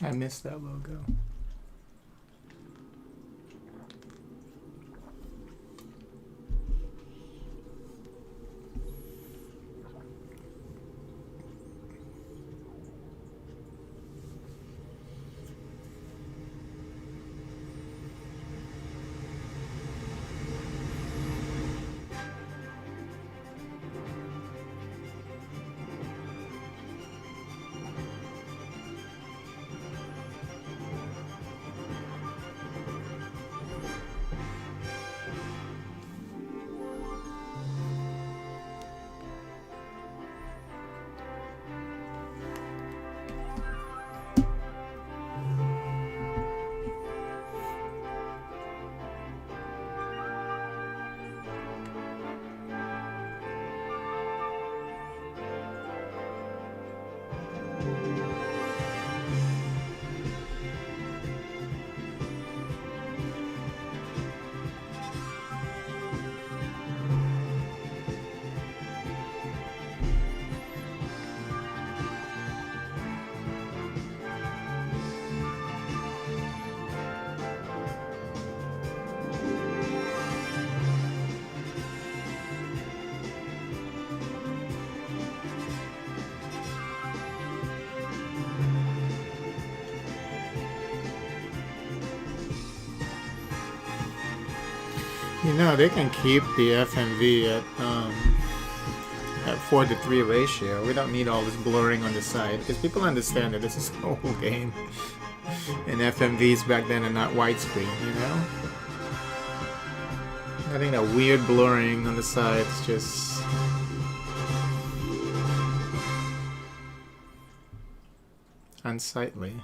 I missed that logo. You know, they can keep the FMV at 4:3 ratio. We don't need all this blurring on the side because people understand that this is a whole game. And FMVs back then are not widescreen, you know? I think that weird blurring on the sides just... unsightly.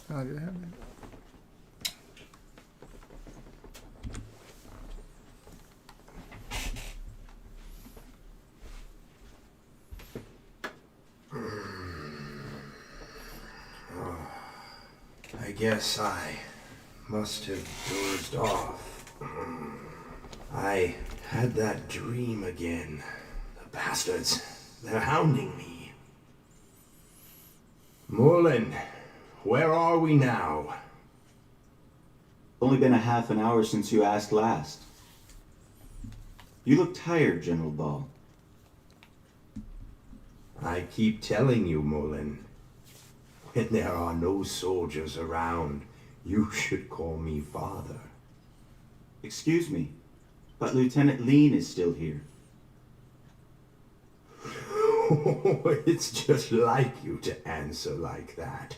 How did it happen? guess I must have dozed off. I had that dream again. The bastards, they're hounding me. Merlin, where are we now? Only been a half an hour since you asked last. You look tired, General Ball. I keep telling you, Merlin. When there are no soldiers around, you should call me father. Excuse me, but Lieutenant Lean is still here. It's just like you to answer like that.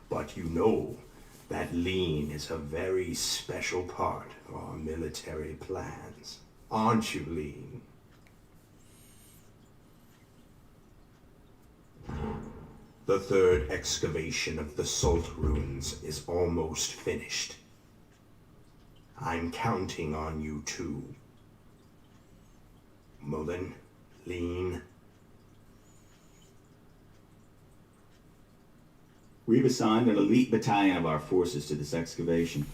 But you know that Lean is a very special part of our military plans. Aren't you, Lean? The third excavation of the Salt Ruins is almost finished. I'm counting on you too. Merlin, Lean. We've assigned an elite battalion of our forces to this excavation.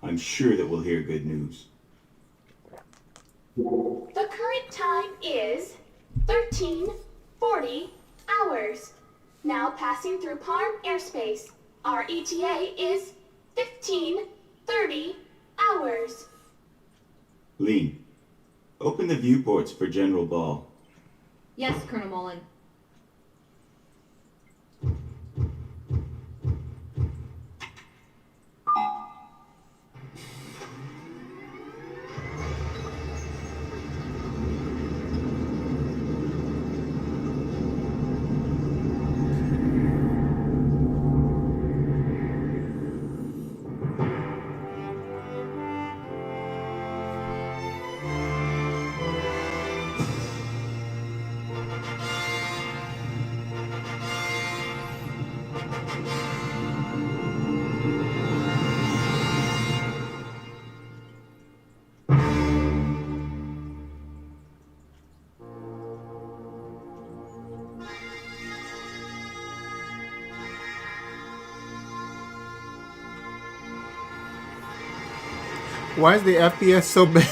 I'm sure that we'll hear good news. The current time is 13:40 hours. Now passing through Parm airspace. Our ETA is 15:30 hours. Lean, open the viewports for General Ball. Yes, Colonel Mullen. Why is the FPS so bad?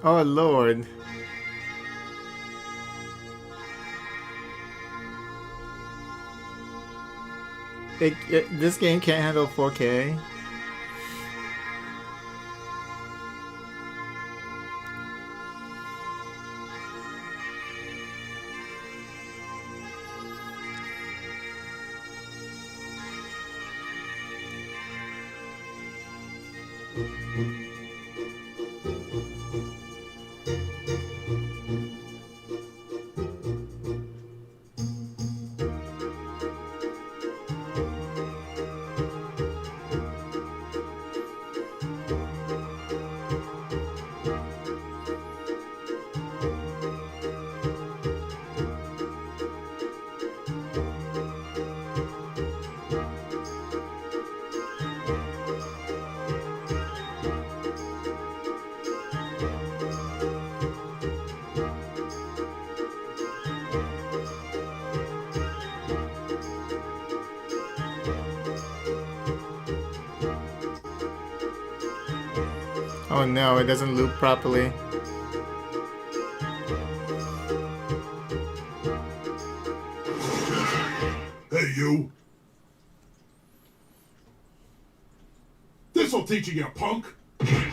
Oh Lord. This game can't handle 4K. Oh no, it doesn't loop properly. Hey, you! This'll teach you, you punk!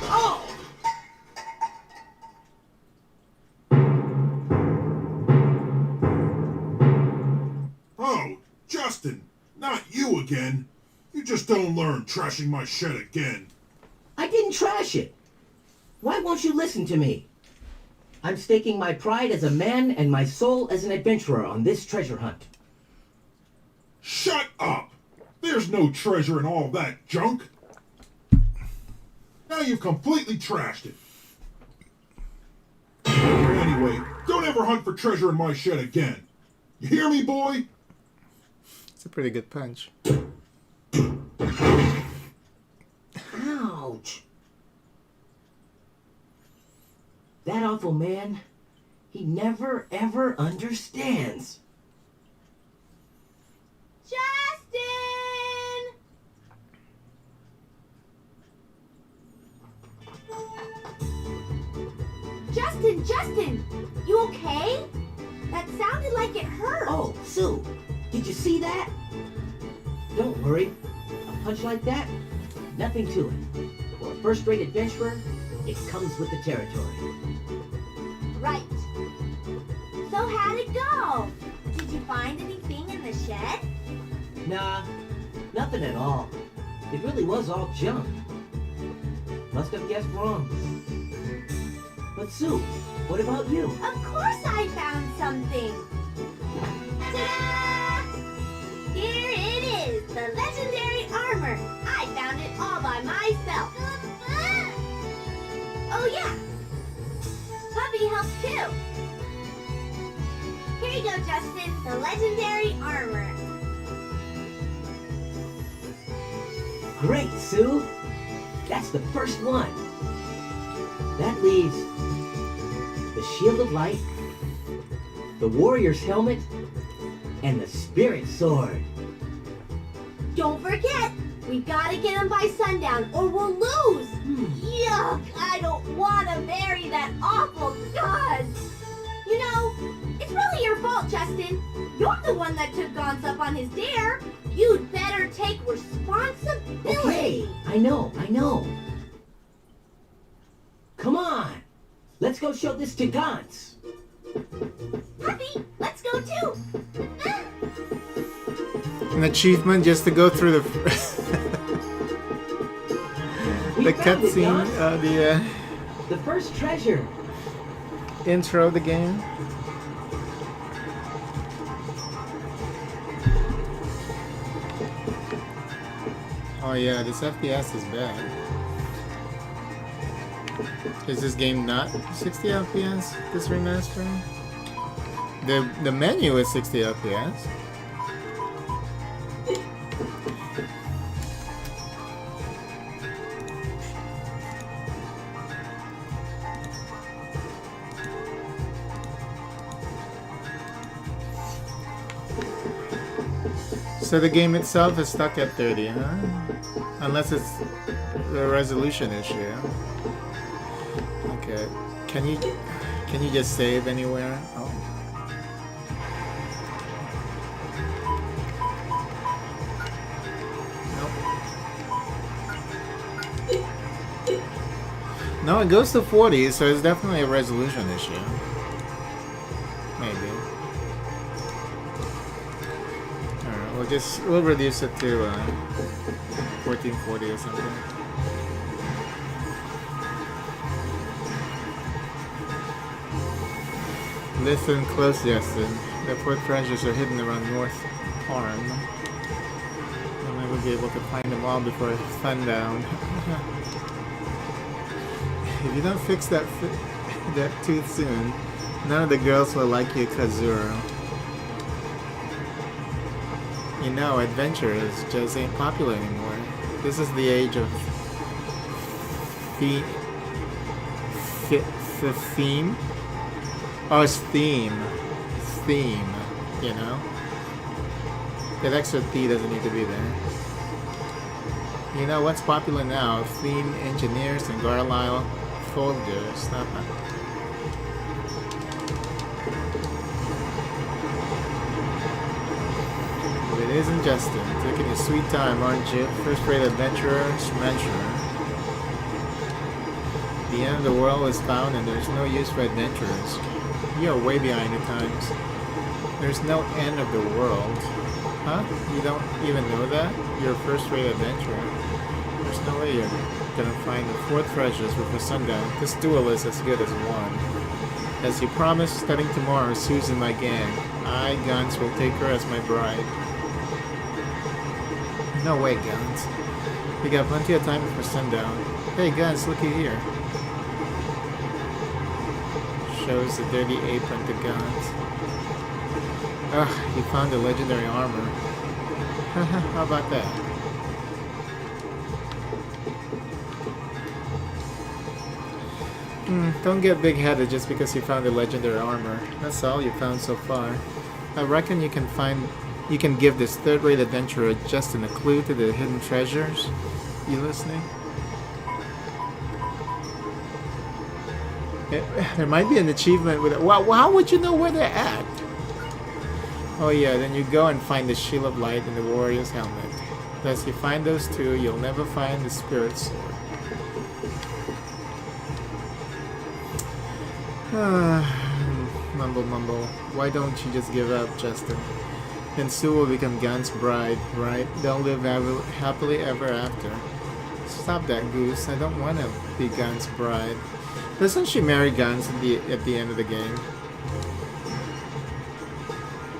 Oh! Oh, Justin! Not you again! You just don't learn trashing my shed again. I didn't trash it. Why won't you listen to me? I'm staking my pride as a man and my soul as an adventurer on this treasure hunt. Shut up! There's no treasure in all that junk! Now you've completely trashed it. Anyway, don't ever hunt for treasure in my shed again. You hear me, boy? It's a pretty good punch. Ouch. That awful man, he never ever understands. Justin! Justin, you okay? That sounded like it hurt. Oh, Sue, did you see that? Don't worry. A punch like that, nothing to it. For a first-rate adventurer, it comes with the territory. Right. So how'd it go? Did you find anything in the shed? Nah, nothing at all. It really was all junk. Must have guessed wrong. But Sue, what about you? Of course I found something. Ta-da! Here it is, the legendary armor. I found it all by myself. Oh yeah, Puppy helped too. Here you go, Justin, the legendary armor. Great, Sue. That's the first one. That leaves the Shield of Light, the Warrior's Helmet, and the Spirit Sword. Don't forget, we gotta get him by sundown or we'll lose. Yuck, I don't want to bury that awful god. You know, it's really your fault, Justin. You're the one that took Gons up on his dare. You'd better take responsibility. Okay, I know. Come on, let's go show this to Gons. Puppy, let's go too. An achievement just to go through the We the found it, cutscene, Gons. The first treasure. intro of the game. Oh yeah, this FPS is bad. Is this game not 60 FPS? This remastering? The menu is 60 FPS. So the game itself is stuck at 30, huh? Unless it's a resolution issue. Okay. Can you just save anywhere? Oh. Nope. No, it goes to 40, so it's definitely a resolution issue. Maybe. We'll reduce it to 1440 or something. Listen close, Justin. The port treasures are hidden around North Farm. You'll never be able to find them all before sundown. If you don't fix that tooth soon, none of the girls will like you, Kazuro. You know, adventurers just ain't popular anymore. This is the age of theme. Oh, it's theme. It's theme, you know? That extra T doesn't need to be there. You know what's popular now? Theme engineers and Garlisle soldiers. It isn't Justin. Taking your sweet time, aren't you? First-rate adventurer, smasher. The end of the world is found and there's no use for adventurers. You're way behind the times. There's no end of the world. Huh? You don't even know that? You're a first-rate adventurer. There's no way you're gonna find the 4 treasures before sundown. This duel is as good as one. As you promised, starting tomorrow, Susan, my gang. I, Guns, will take her as my bride. No way, Guns. We got plenty of time before sundown. Hey, Guns, looky here. Shows the dirty apron to Guns. Ugh, he found the legendary armor. How about that? Don't get big-headed just because you found the legendary armor. That's all you found so far. I reckon you can give this third-rate adventurer Justin a clue to the hidden treasures. You listening? There might be an achievement with it. Well, how would you know where they're at? Oh yeah, then you go and find the Shield of Light and the Warrior's Helmet. Unless you find those two, you'll never find the Spirit Sword. Mumble mumble. Why don't you just give up, Justin? Then Sue will become Gun's bride, right? They'll live happily ever after. Stop that, Goose. I don't want to be Gun's bride. Doesn't she marry Guns at the end of the game?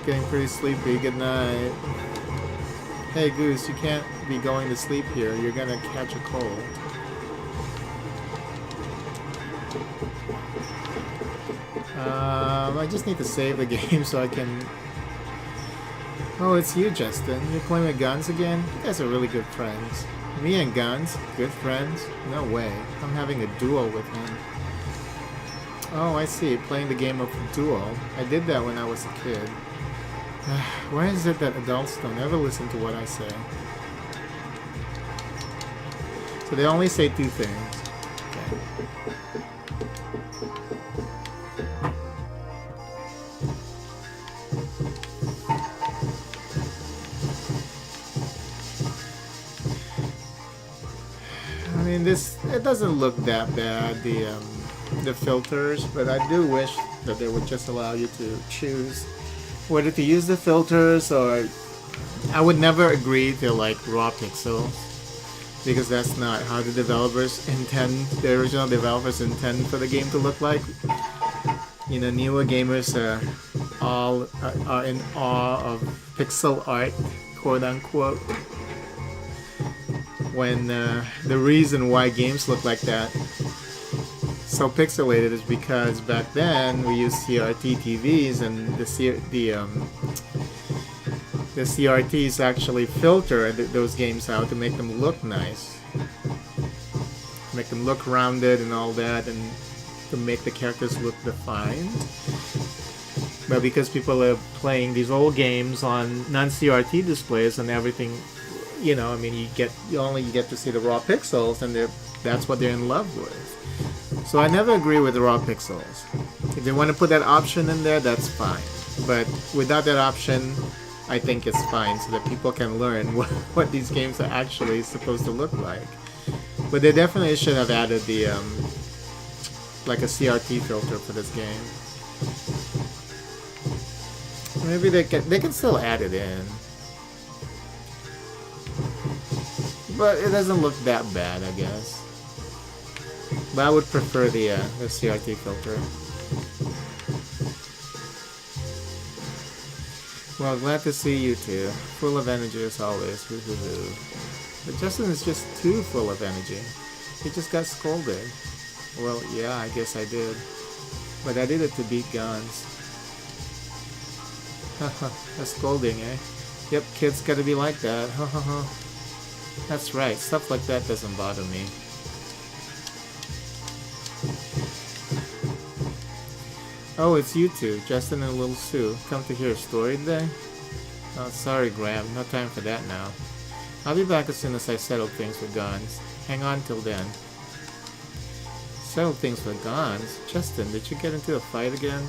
Getting pretty sleepy. Good night. Hey, Goose, you can't be going to sleep here. You're gonna catch a cold. I just need to save the game so I can... Oh, it's you, Justin. You're playing with Guns again? You guys are really good friends. Me and Guns? Good friends? No way. I'm having a duel with him. Oh, I see. Playing the game of duel. I did that when I was a kid. Why is it that adults don't ever listen to what I say? So they only say two things. Okay. I mean, it doesn't look that bad, the filters, but I do wish that they would just allow you to choose whether to use the filters, or I would never agree to like raw pixels, because that's not how the original developers intend for the game to look like. You know, newer gamers are in awe of pixel art, quote unquote. When the reason why games look like that, so pixelated, is because back then we used CRT TVs, and the CRTs actually filter those games out to make them look nice, make them look rounded and all that, and to make the characters look defined. But because people are playing these old games on non-CRT displays and everything, you know, I mean, you only get to see the raw pixels, and that's what they're in love with. So I never agree with the raw pixels. If they want to put that option in there, that's fine. But without that option, I think it's fine, so that people can learn what these games are actually supposed to look like. But they definitely should have added the like a CRT filter for this game. Maybe they can still add it in. But it doesn't look that bad, I guess. But I would prefer the CRT filter. Well, glad to see you two. Full of energy as always. Woo-hoo-hoo. But Justin is just too full of energy. He just got scolded. Well, yeah, I guess I did. But I did it to beat Guns. Haha, a scolding, eh? Yep, kids gotta be like that. Hahaha. That's right, stuff like that doesn't bother me. Oh, it's you two, Justin and Little Sue. Come to hear a story today? Oh, sorry, Graham. No time for that now. I'll be back as soon as I settle things with Guns. Hang on till then. Settle things with Guns? Justin, did you get into a fight again?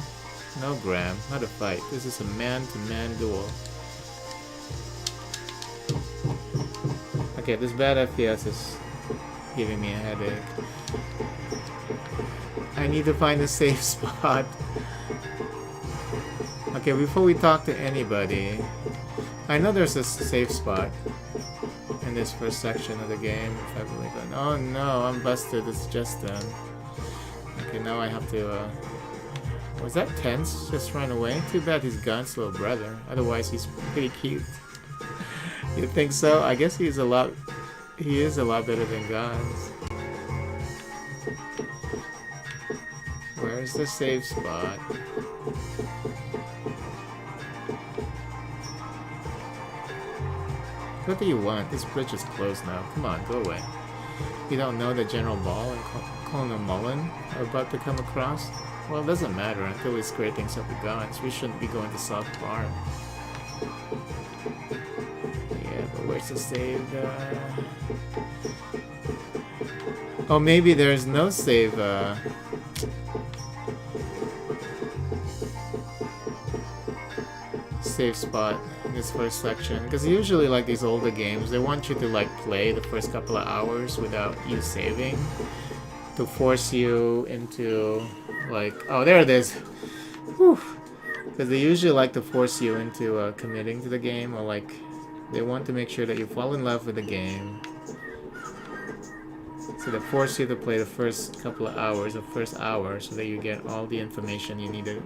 No, Graham. Not a fight. This is a man-to-man duel. Okay, this bad FPS is giving me a headache. I need to find a safe spot. Okay, before we talk to anybody, I know there's a safe spot in this first section of the game, if I believe it. Oh no, I'm busted. It's Justin. Okay, now I have to, was that Tense just run away? Too bad he's Gun's little brother. Otherwise, he's pretty cute. You think so? I guess he is a lot better than Guns. Where's the safe spot? What do you want? This bridge is closed now. Come on, go away. You don't know the General Ball and calling a Mullen are about to come across? Well, it doesn't matter until we square things up with guns. We shouldn't be going to South Park. Yeah, but where's the save? Oh, maybe there's no save. Save spot in this first section, because usually like these older games, they want you to like play the first couple of hours without you saving to force you into like, oh, there it is. Because they usually like to force you into committing to the game, or like they want to make sure that you fall in love with the game, so they force you to play the first couple of hours, the first hour, so that you get all the information you need to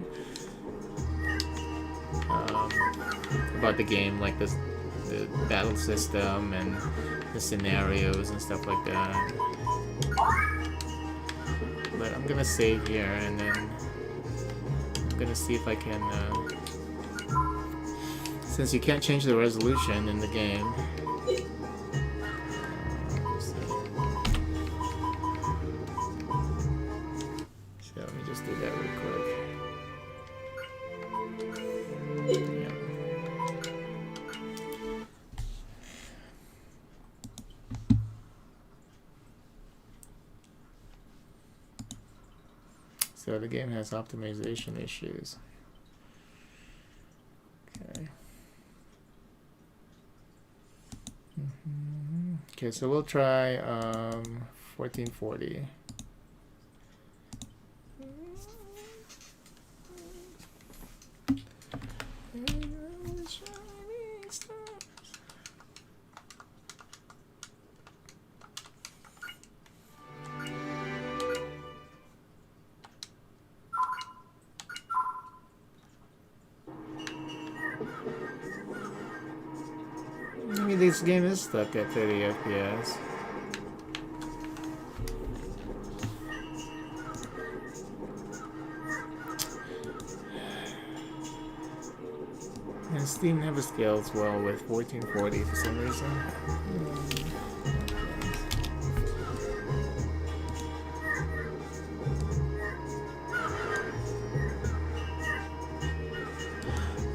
about the game, like the battle system and the scenarios and stuff like that. But I'm gonna save here, and then I'm gonna see if I can, since you can't change the resolution in the game. So let me just do that real quick. Yeah. So the game has optimization issues. Okay. Okay, so we'll try 1440. Maybe this game is stuck at 30 FPS. And Steam never scales well with 1440 for some reason.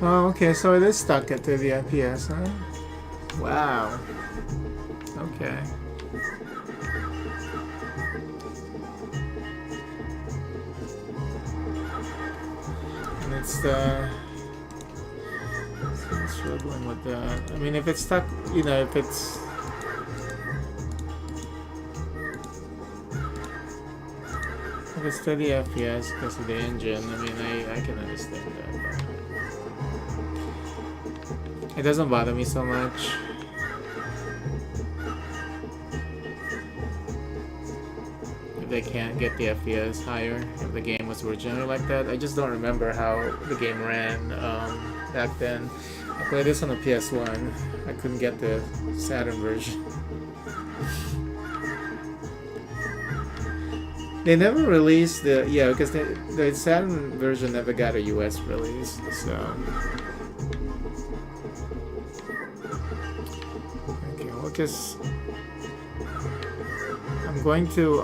Oh, okay, so it is stuck at 30 FPS, huh? Wow. Okay. And it's I'm struggling with that. I mean, if it's stuck, you know, if it's if it's 30 FPS because of the engine, I mean, I can understand that. It doesn't bother me so much. If they can't get the FPS higher, if the game was originally like that. I just don't remember how the game ran back then. I played this on the PS1. I couldn't get the Saturn version. They never released the, yeah, because the Saturn version never got a US release, so. Okay, we'll just, I'm going to,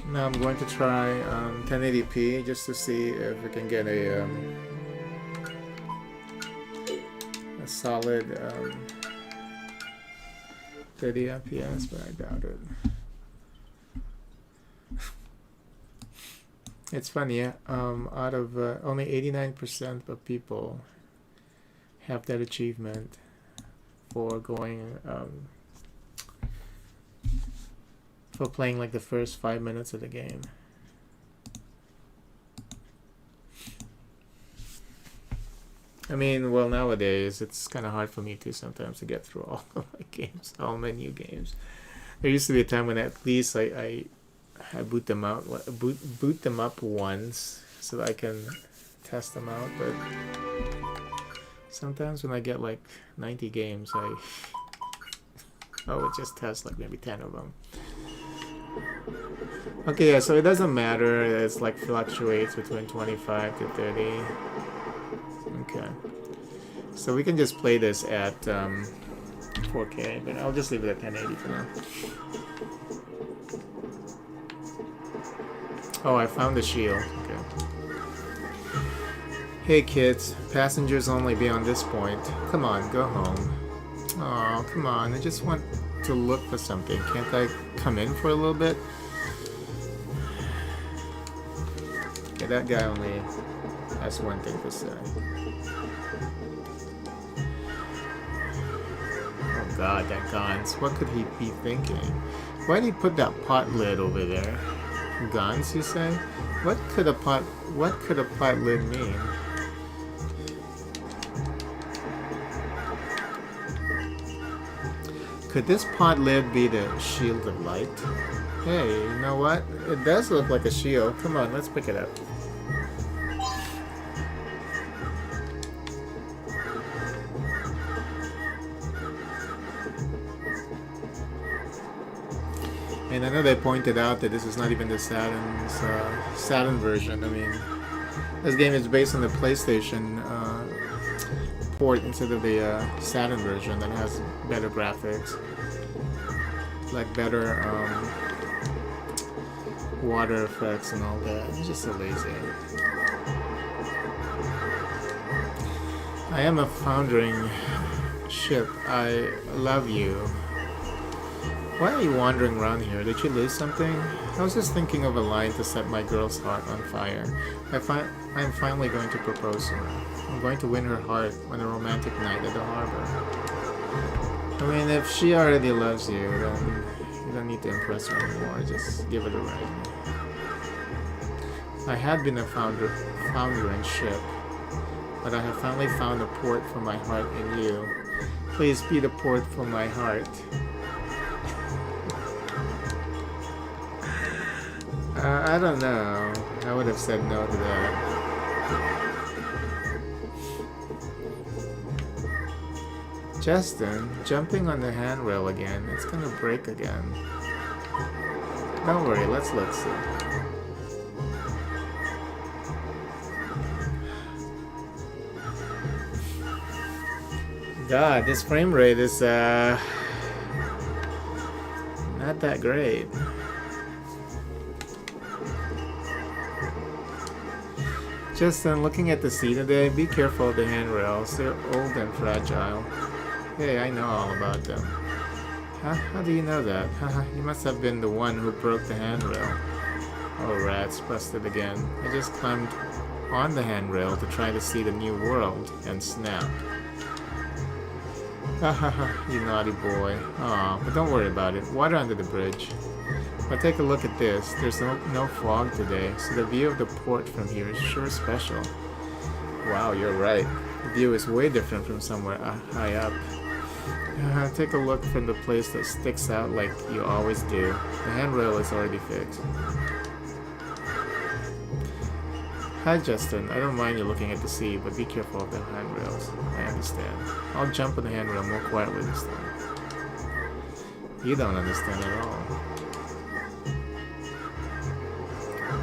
now I'm going to try 1080p just to see if we can get a solid 30 FPS, but I doubt it. It's funny, yeah. Out of only 89% of people have that achievement for going for playing like the first 5 minutes of the game. I mean, well, nowadays it's kind of hard for me to sometimes to get through all of my games, all my new games. There used to be a time when at least I boot them out, boot them up once so that I can test them out. But sometimes when I get like 90 games, I would just test like maybe 10 of them. Okay, yeah, so it doesn't matter. It's like fluctuates between 25 to 30. Okay. So we can just play this at 4K, but I'll just leave it at 1080 for now. Oh, I found the shield. Okay. Hey kids, passengers only beyond this point. Come on, go home. Oh, come on, I just want to look for something. Can't I come in for a little bit? Okay, that guy only has one thing to say. Oh god, that Gans. What could he be thinking? Why did he put that pot lid over there? Gans, you say? What could a pot lid mean? Could this pot lid be the shield of light? Hey, you know what? It does look like a shield. Come on, let's pick it up. And I know they pointed out that this is not even the Saturn version. I mean, this game is based on the PlayStation port instead of the Saturn version that has better graphics, like better water effects and all that. It's just so lazy. I am a foundering ship. I love you. Why are you wandering around here? Did you lose something? I was just thinking of a line to set my girl's heart on fire. I'm finally going to propose to her. I'm going to win her heart on a romantic night at the harbor. I mean, if she already loves you, then you don't need to impress her anymore. Just give it a ring. I had been a foundering ship, but I have finally found a port for my heart in you. Please be the port for my heart. I don't know. I would have said no to that. Justin, jumping on the handrail again. It's gonna break again. Don't worry, let's see. God, this frame rate is not that great. Justin, looking at the sea today, be careful of the handrails. They're old and fragile. Hey, I know all about them. Huh? How do you know that? Haha, you must have been the one who broke the handrail. Oh, rats, busted again. I just climbed on the handrail to try to see the new world, and snapped. Hahaha, you naughty boy. Aw, but don't worry about it. Water under the bridge. But take a look at this. There's no fog today, so the view of the port from here is sure special. Wow, you're right. The view is way different from somewhere high up. Take a look from the place that sticks out like you always do. The handrail is already fixed. Hi Justin, I don't mind you looking at the sea, but be careful of the handrails. I understand. I'll jump on the handrail more quietly this time. You don't understand at all.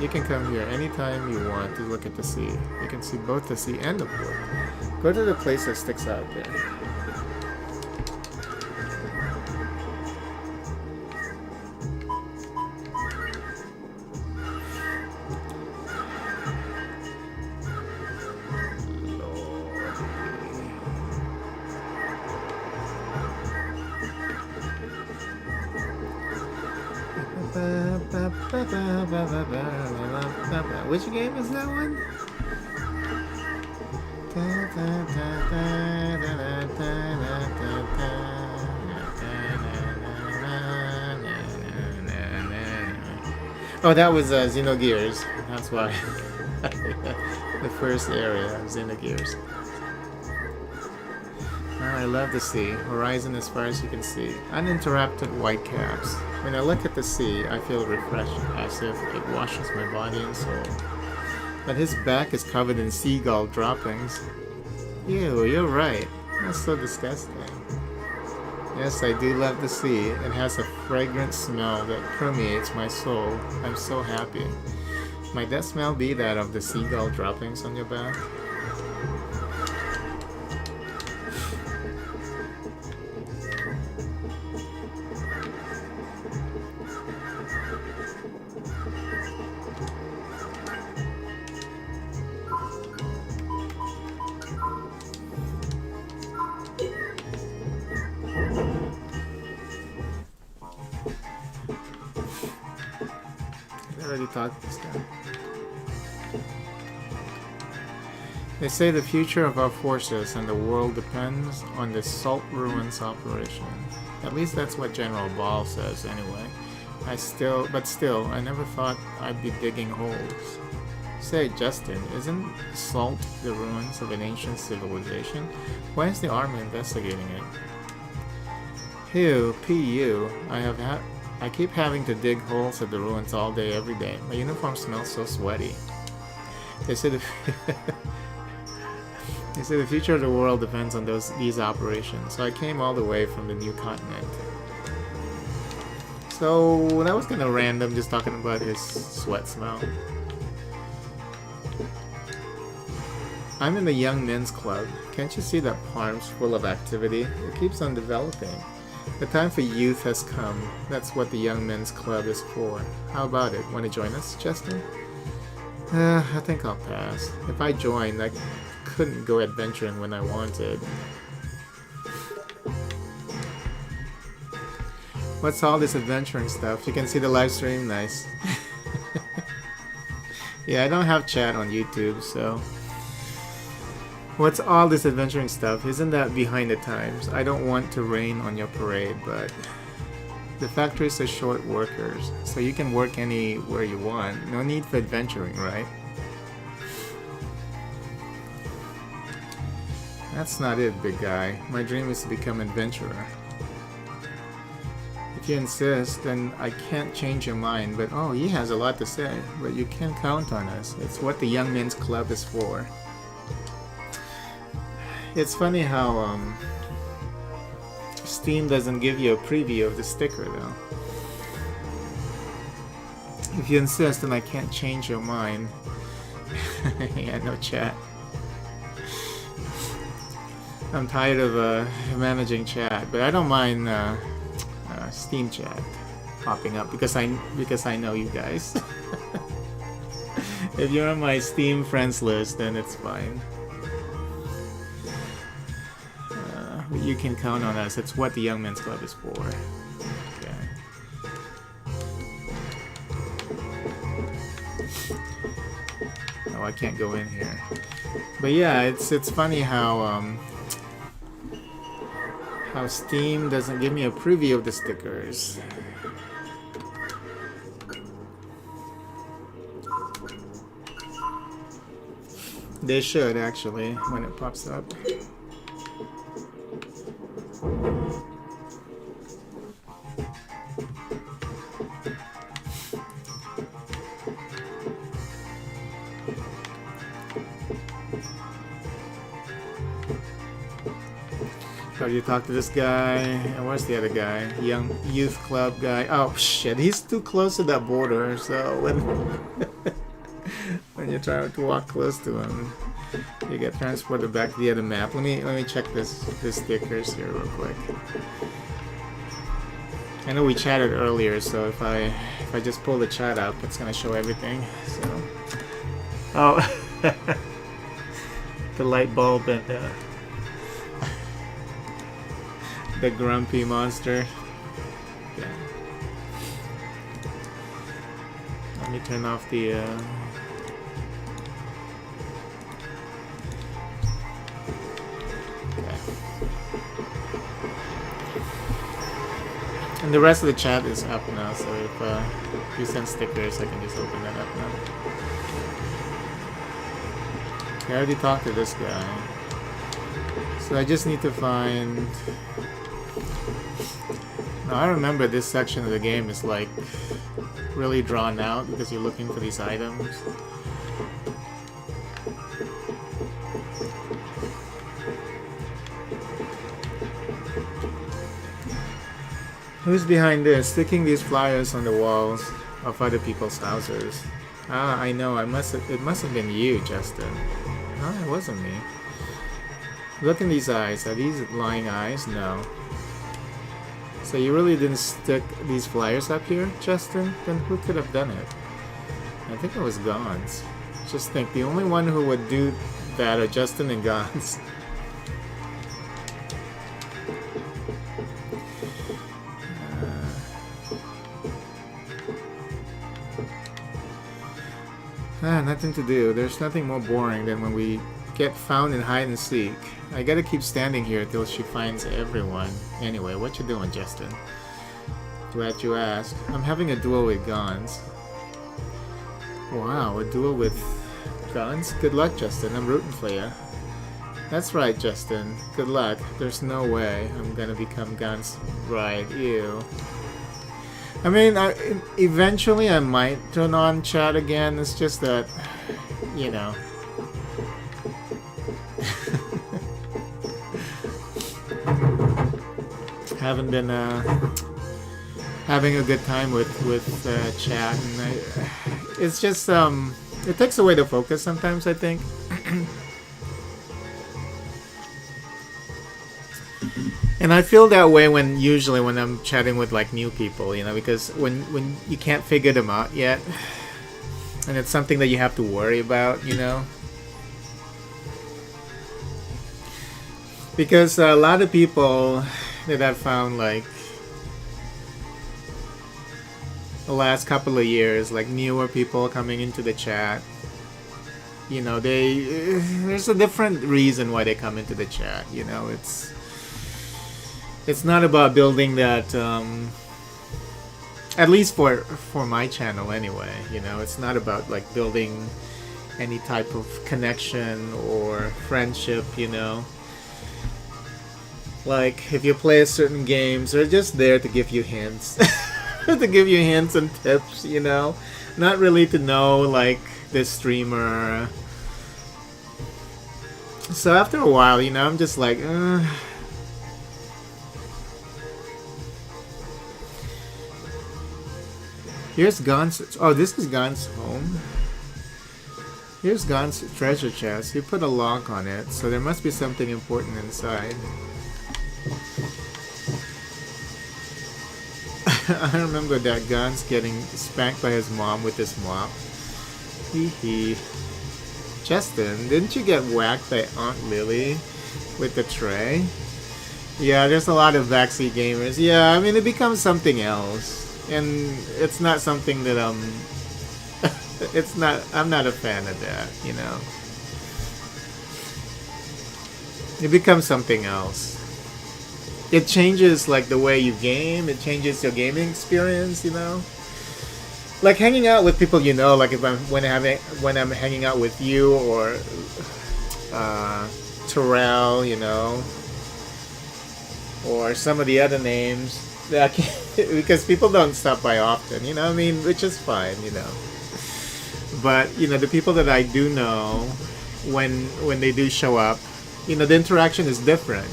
You can come here anytime you want to look at the sea. You can see both the sea and the port. Go to the place that sticks out there. Which game is that one? Oh, that was Xenogears. That's why. The first area of Xenogears. I love the sea. Horizon as far as you can see. Uninterrupted white caps. When I look at the sea, I feel refreshed, as if it washes my body and soul. But his back is covered in seagull droppings. Ew, you're right. That's so disgusting. Yes, I do love the sea. It has a fragrant smell that permeates my soul. I'm so happy. Might that smell be that of the seagull droppings on your back? already talked to this guy. They say the future of our forces and the world depends on the Salt Ruins operation. At least that's what General Ball says anyway. But still, I never thought I'd be digging holes. Say, Justin, isn't salt the ruins of an ancient civilization? Why is the army investigating it? Phew, P.U. I keep having to dig holes at the ruins all day, every day. My uniform smells so sweaty. They say the they say the future of the world depends on these operations. So I came all the way from the new continent. So that was kind of random, just talking about his sweat smell. I'm in the Young Men's Club. Can't you see that Parm's full of activity? It keeps on developing. The time for youth has come. That's what the Young Men's Club is for. How about it? Want to join us, Justin? I think I'll pass. If I joined, I couldn't go adventuring when I wanted. What's all this adventuring stuff? You can see the live stream, nice. Yeah, I don't have chat on YouTube, so... What's all this adventuring stuff? Isn't that behind the times? I don't want to rain on your parade, but... The factories are short workers, so you can work anywhere you want. No need for adventuring, right? That's not it, big guy. My dream is to become an adventurer. If you insist, then I can't change your mind, but oh, he has a lot to say. But you can count on us. It's what the Young Men's Club is for. It's funny how Steam doesn't give you a preview of the sticker though. If you insist, then I can't change your mind. Yeah, no chat. I'm tired of managing chat, but I don't mind Steam chat popping up because I know you guys. If you're on my Steam friends list, then it's fine. You can count on us. It's what the Young Men's Club is for. Okay. Oh, I can't go in here. But yeah, it's funny how Steam doesn't give me a preview of the stickers. They should actually when it pops up. So you talk to this guy, and where's the other guy? Young youth club guy. Oh shit, he's too close to that border. So when when you try to walk close to him, you get transported back to the other map. Let me check the stickers here real quick. I know we chatted earlier, so if I just pull the chat up, it's gonna show everything. So, oh, the light bulb and the grumpy monster. Yeah. Let me turn off the. And the rest of the chat is up now, so if you send stickers, I can just open that up now. I already talked to this guy. So I just need to find... Now I remember this section of the game is like really drawn out because you're looking for these items. Who's behind this? Sticking these flyers on the walls of other people's houses. Ah, I know. It must have been you, Justin. No, it wasn't me. Look in these eyes. Are these lying eyes? No. So you really didn't stick these flyers up here, Justin? Then who could have done it? I think it was Gons. Just think, the only one who would do that are Justin and Gons. Ah, nothing to do. There's nothing more boring than when we get found in hide and seek. I gotta keep standing here till she finds everyone. Anyway, what you doing, Justin? Glad you asked. I'm having a duel with guns. Wow, a duel with guns? Good luck, Justin. I'm rooting for you. That's right, Justin. Good luck. There's no way I'm gonna become Guns. Right, ew. I mean, eventually I might turn on chat again. It's just that, you know. Haven't been having a good time with chat, and it's just it takes away the focus sometimes, I think. And I feel that way usually when I'm chatting with like new people, you know, because when you can't figure them out yet, and it's something that you have to worry about, you know. Because a lot of people that I've found, like the last couple of years, like newer people coming into the chat, you know, there's a different reason why they come into the chat, you know. It's not about building that, at least for my channel anyway, you know, it's not about like building any type of connection or friendship, you know. Like, if you play certain games, they're just there to give you hints. To give you hints and tips, you know. Not really to know, like, this streamer. So after a while, you know, I'm just like, Here's Gon's... Oh, this is Gon's home. Here's Gon's treasure chest. You put a lock on it, so there must be something important inside. I remember that Gon's getting spanked by his mom with this mop. Hee hee. Justin, didn't you get whacked by Aunt Lily with the tray? Yeah, there's a lot of backseat gamers. Yeah, I mean, it becomes something else. And it's not something that I'm not a fan of that, you know. It becomes something else. It changes like the way you game, it changes your gaming experience, you know. Like hanging out with people you know, like when I'm hanging out with you or Terrell, you know, or some of the other names. Because people don't stop by often, you know what I mean? Which is fine, you know. But, you know, the people that I do know, when they do show up, you know, the interaction is different.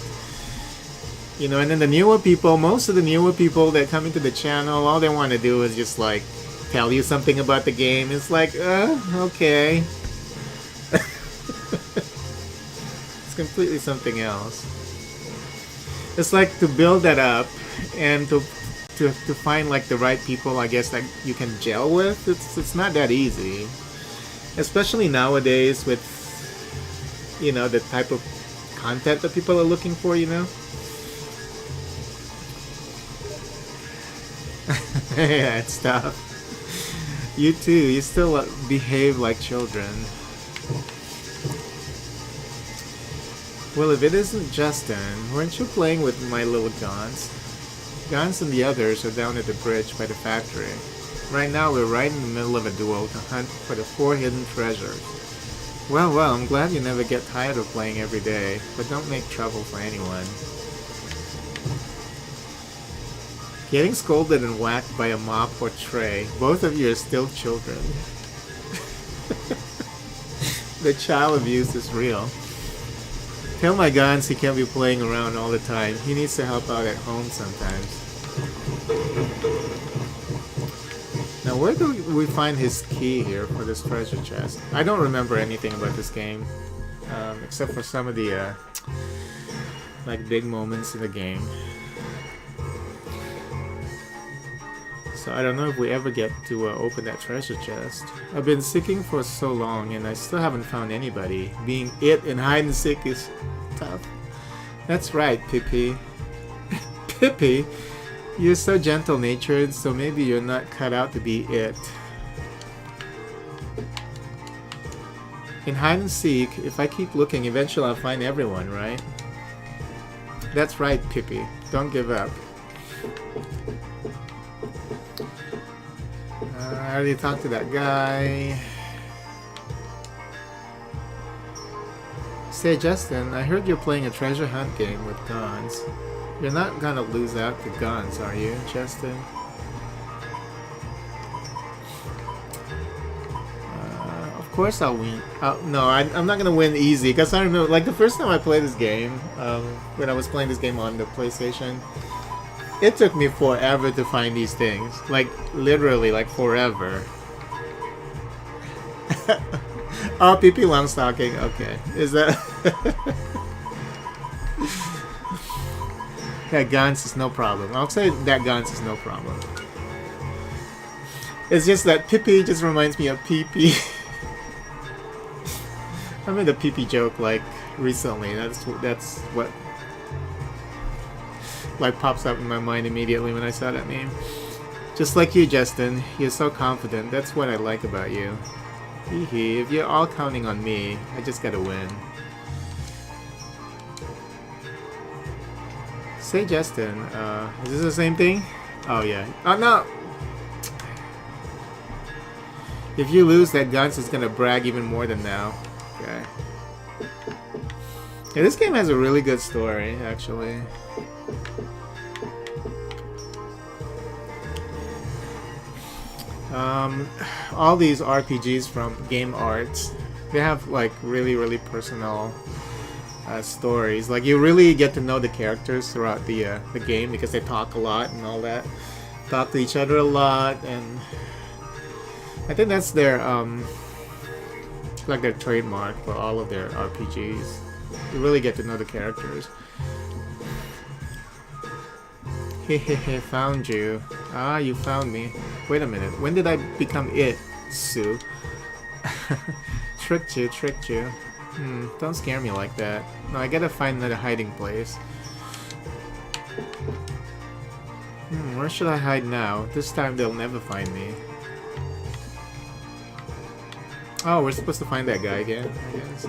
You know, and then the newer people, most of the newer people that come into the channel, all they want to do is just, like, tell you something about the game. It's like, okay. It's completely something else. It's like to build that up and to find like the right people, I guess, that you can gel with. It's not that easy, especially nowadays with, you know, the type of content that people are looking for, you know. Yeah, it's tough. You too. You still behave like children. Well, if it isn't Justin, weren't you playing with my little Gons? Gons and the others are down at the bridge by the factory. Right now, we're right in the middle of a duel to hunt for the 4 hidden treasures. Well, I'm glad you never get tired of playing every day, but don't make trouble for anyone. Getting scolded and whacked by a mop or tray, both of you are still children. The child abuse is real. Tell my Gons he can't be playing around all the time. He needs to help out at home sometimes. Now, where do we find his key here for this treasure chest? I don't remember anything about this game, except for some of the like big moments in the game. So I don't know if we ever get to open that treasure chest. I've been seeking for so long and I still haven't found anybody. Being it in hide and seek is tough. That's right, Pippi. Pippi, you're so gentle-natured, so maybe you're not cut out to be it. In hide and seek, if I keep looking, eventually I'll find everyone, right? That's right, Pippi. Don't give up. I already talked to that guy. Say, Justin, I heard you're playing a treasure hunt game with guns. You're not gonna lose out to guns, are you, Justin? Of course I'll win. No, I'm not gonna win easy, because I remember, like, the first time I played this game, when I was playing this game on the PlayStation, it took me forever to find these things. Like, literally, like, forever. Oh, PP Longstocking, okay. Is that... Yeah, guns is no problem. I'll say that guns is no problem. It's just that Pippi just reminds me of PP. I made a PP joke, like, recently. That's what... like, pops up in my mind immediately when I saw that name. Just like you, Justin. You're so confident. That's what I like about you. Hee if you're all counting on me, I just gotta win. Say, Justin, is this the same thing? Oh, yeah. Oh, no! If you lose, that Guns is gonna brag even more than now. Okay. Yeah, this game has a really good story, actually. All these RPGs from Game Arts, they have like really personal stories. Like you really get to know the characters throughout the game because they talk a lot and all that. Talk to each other a lot, and I think that's their like their trademark for all of their RPGs. You really get to know the characters. Hehehe, found you. Ah, you found me. Wait a minute, when did I become it, Sue? Tricked you. Don't scare me like that. No, I gotta find another hiding place. Where should I hide now? This time they'll never find me. Oh, we're supposed to find that guy again, I guess.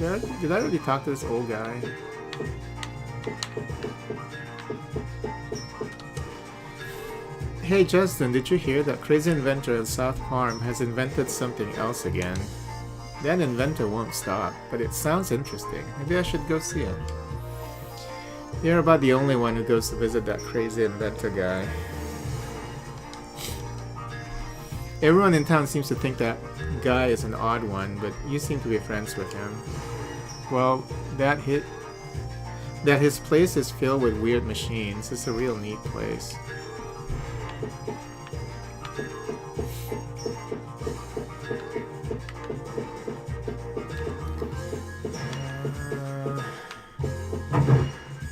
Yeah. Did I already talk to this old guy? Hey Justin, did you hear that crazy inventor in South Parm has invented something else again? That inventor won't stop, but it sounds interesting. Maybe I should go see him. You're about the only one who goes to visit that crazy inventor guy. Everyone in town seems to think that guy is an odd one, but you seem to be friends with him. Well, that his place is filled with weird machines. It's a real neat place.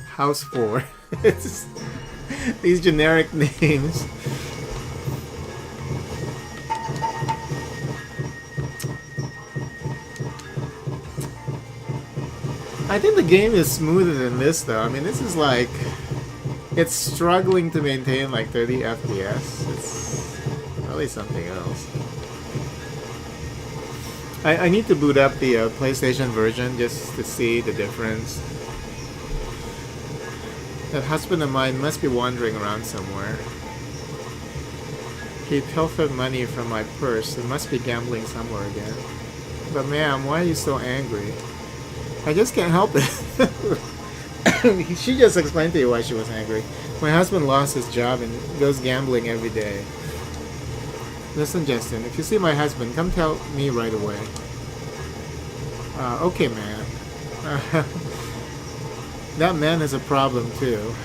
House 4. It's these generic names. I think the game is smoother than this though. I mean, this is like... it's struggling to maintain like 30 FPS. It's probably something else. I need to boot up the PlayStation version just to see the difference. That husband of mine must be wandering around somewhere. He pilfered money from my purse and must be gambling somewhere again. But ma'am, why are you so angry? I just can't help it. She just explained to you why she was angry. My husband lost his job and goes gambling every day. Listen, Justin, if you see my husband, come tell me right away. Okay, man. That man has a problem, too.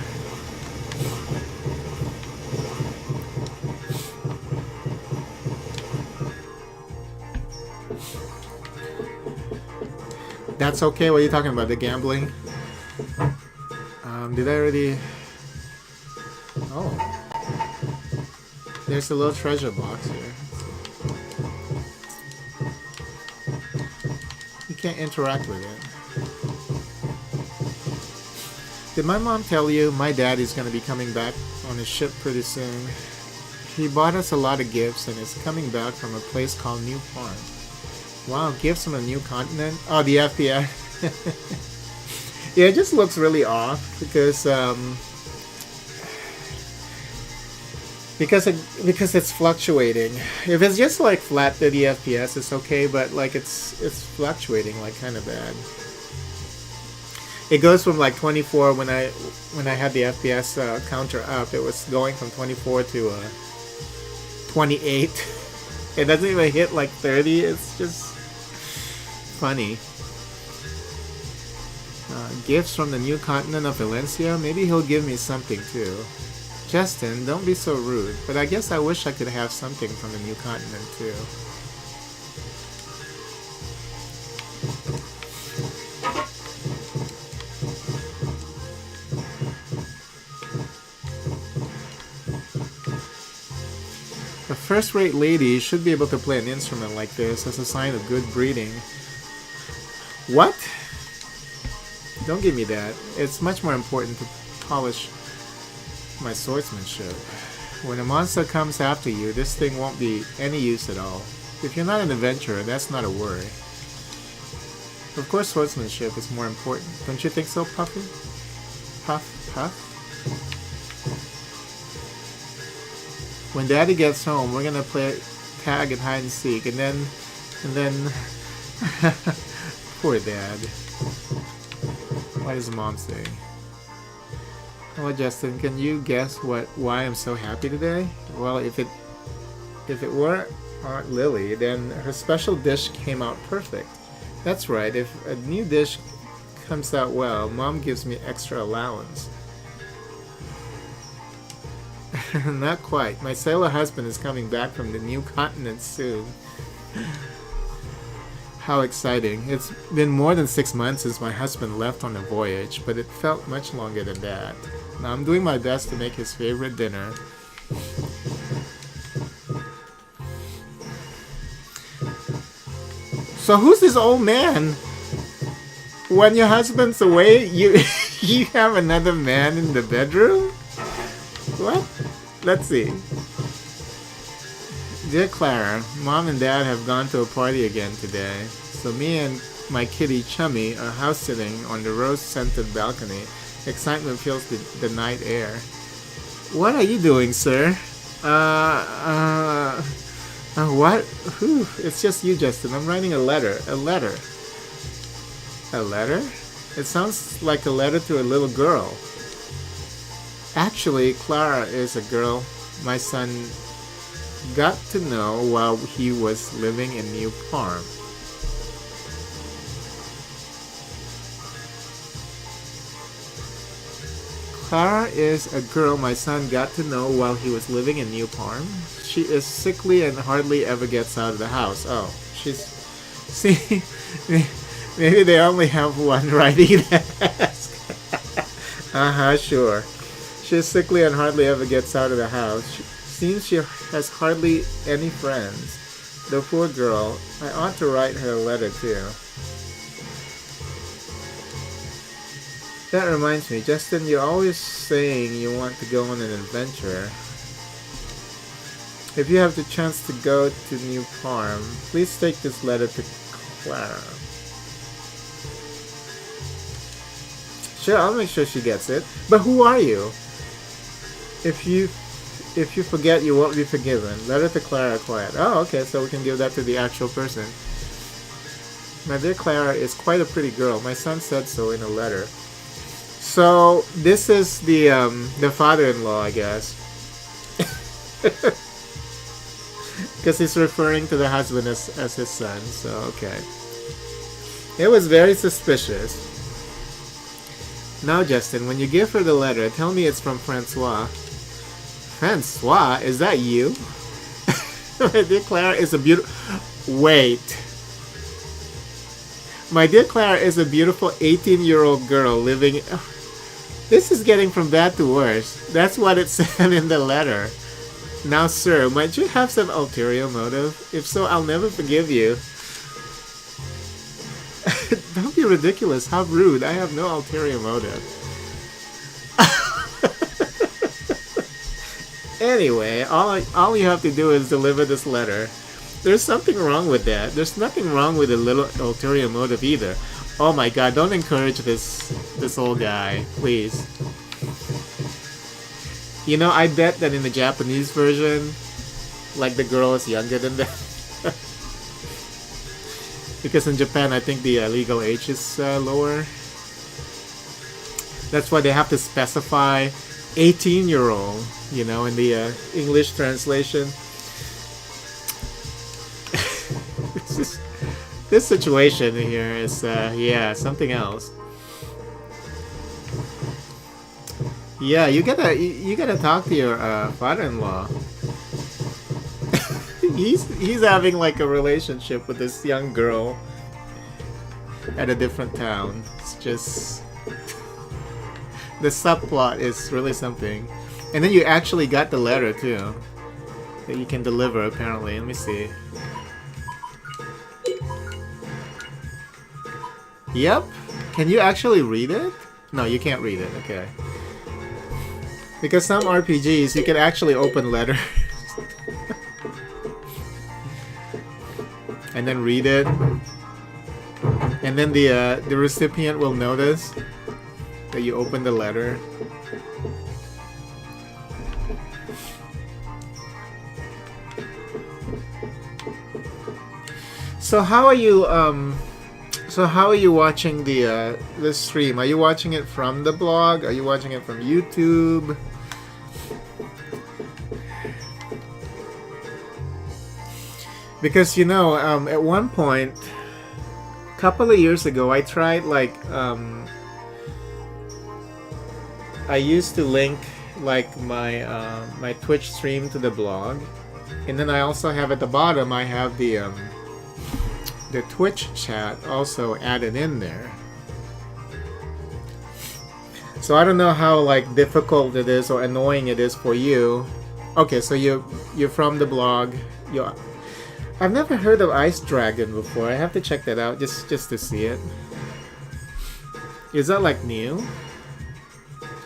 That's okay? What are you talking about? The gambling? Did I already... Oh. There's a little treasure box here. You can't interact with it. Did my mom tell you my dad is going to be coming back on his ship pretty soon? He bought us a lot of gifts and is coming back from a place called New Farm. Wow, gifts from a new continent? Oh, the FBI. Yeah, it just looks really off because it's fluctuating. If it's just like flat 30 FPS, it's okay, but like it's fluctuating like kind of bad. It goes from like 24 when I had the FPS counter up. It was going from 24 to 28. It doesn't even hit like 30. It's just funny. Gifts from the new continent of Valencia. Maybe he'll give me something too. Justin, don't be so rude. But I guess I wish I could have something from the new continent too. A first-rate lady should be able to play an instrument like this as a sign of good breeding. What? Don't give me that. It's much more important to polish my swordsmanship. When a monster comes after you, this thing won't be any use at all. If you're not an adventurer, that's not a worry. Of course swordsmanship is more important. Don't you think so, Puffy? Puff, puff? When Daddy gets home, we're gonna play tag and hide and seek, and then... Poor Dad. What does Mom say? Hello, Justin. Can you guess why I'm so happy today? Well, if it were Aunt Lily, then her special dish came out perfect. That's right. If a new dish comes out well, Mom gives me extra allowance. Not quite. My sailor husband is coming back from the new continent soon. How exciting. It's been more than 6 months since my husband left on the voyage, but it felt much longer than that. Now I'm doing my best to make his favorite dinner. So who's this old man? When your husband's away, you have another man in the bedroom? What? Let's see. Dear Clara, Mom and Dad have gone to a party again today, so me and my kitty Chummy are house-sitting on the rose-scented balcony. Excitement fills the night air. What are you doing, sir? What? Whew, it's just you, Justin. I'm writing a letter. A letter? A letter? It sounds like a letter to a little girl. Actually, Clara is a girl my son got to know while he was living in New Farm. Clara is a girl my son got to know while he was living in New Farm. She is sickly and hardly ever gets out of the house. Oh, she's... See, maybe they only have one writing desk. Sure. She's sickly and hardly ever gets out of the house. Seems she has hardly any friends. The poor girl. I ought to write her a letter too. That reminds me, Justin, you're always saying you want to go on an adventure. If you have the chance to go to New Farm, please take this letter to Clara. Sure, I'll make sure she gets it. But who are you? If you forget, you won't be forgiven. Letter to Clara, quiet. Oh, okay, so we can give that to the actual person. My dear Clara is quite a pretty girl. My son said so in a letter. So this is the father-in-law, I guess, because he's referring to the husband as his son. So okay, it was very suspicious. Now, Justin, when you give her the letter, tell me it's from Francois. Francois, is that you? My dear Clara is a beautiful... Wait. My dear Clara is a beautiful 18-year-old girl living... This is getting from bad to worse. That's what it said in the letter. Now, sir, might you have some ulterior motive? If so, I'll never forgive you. Don't be ridiculous. How rude. I have no ulterior motive. Anyway, all you have to do is deliver this letter. There's something wrong with that. There's nothing wrong with a little ulterior motive either. Oh my god, don't encourage this old guy, please. You know, I bet that in the Japanese version, like the girl is younger than that. Because in Japan, I think the legal age is lower. That's why they have to specify 18-year-old, you know, in the English translation. This situation here is, yeah, something else. Yeah, you gotta talk to your father-in-law. he's having like a relationship with this young girl at a different town. It's just the subplot is really something. And then you actually got the letter too that you can deliver apparently. Let me see. Yep. Can you actually read it? No, you can't read it. Okay. Because some RPGs you can actually open letters and then read it, and then the recipient will notice that you opened the letter. So how are you watching the stream? Are you watching it from the blog? Are you watching it from YouTube? Because, you know, at one point, a couple of years ago, I tried, like, I used to link, like, my my Twitch stream to the blog. And then I also have at the bottom, I have the Twitch chat also added in there. So I don't know how, like, difficult it is or annoying it is for you. Okay, so you're from the blog. I've never heard of Ice Dragon before. I have to check that out just to see it. Is that like new?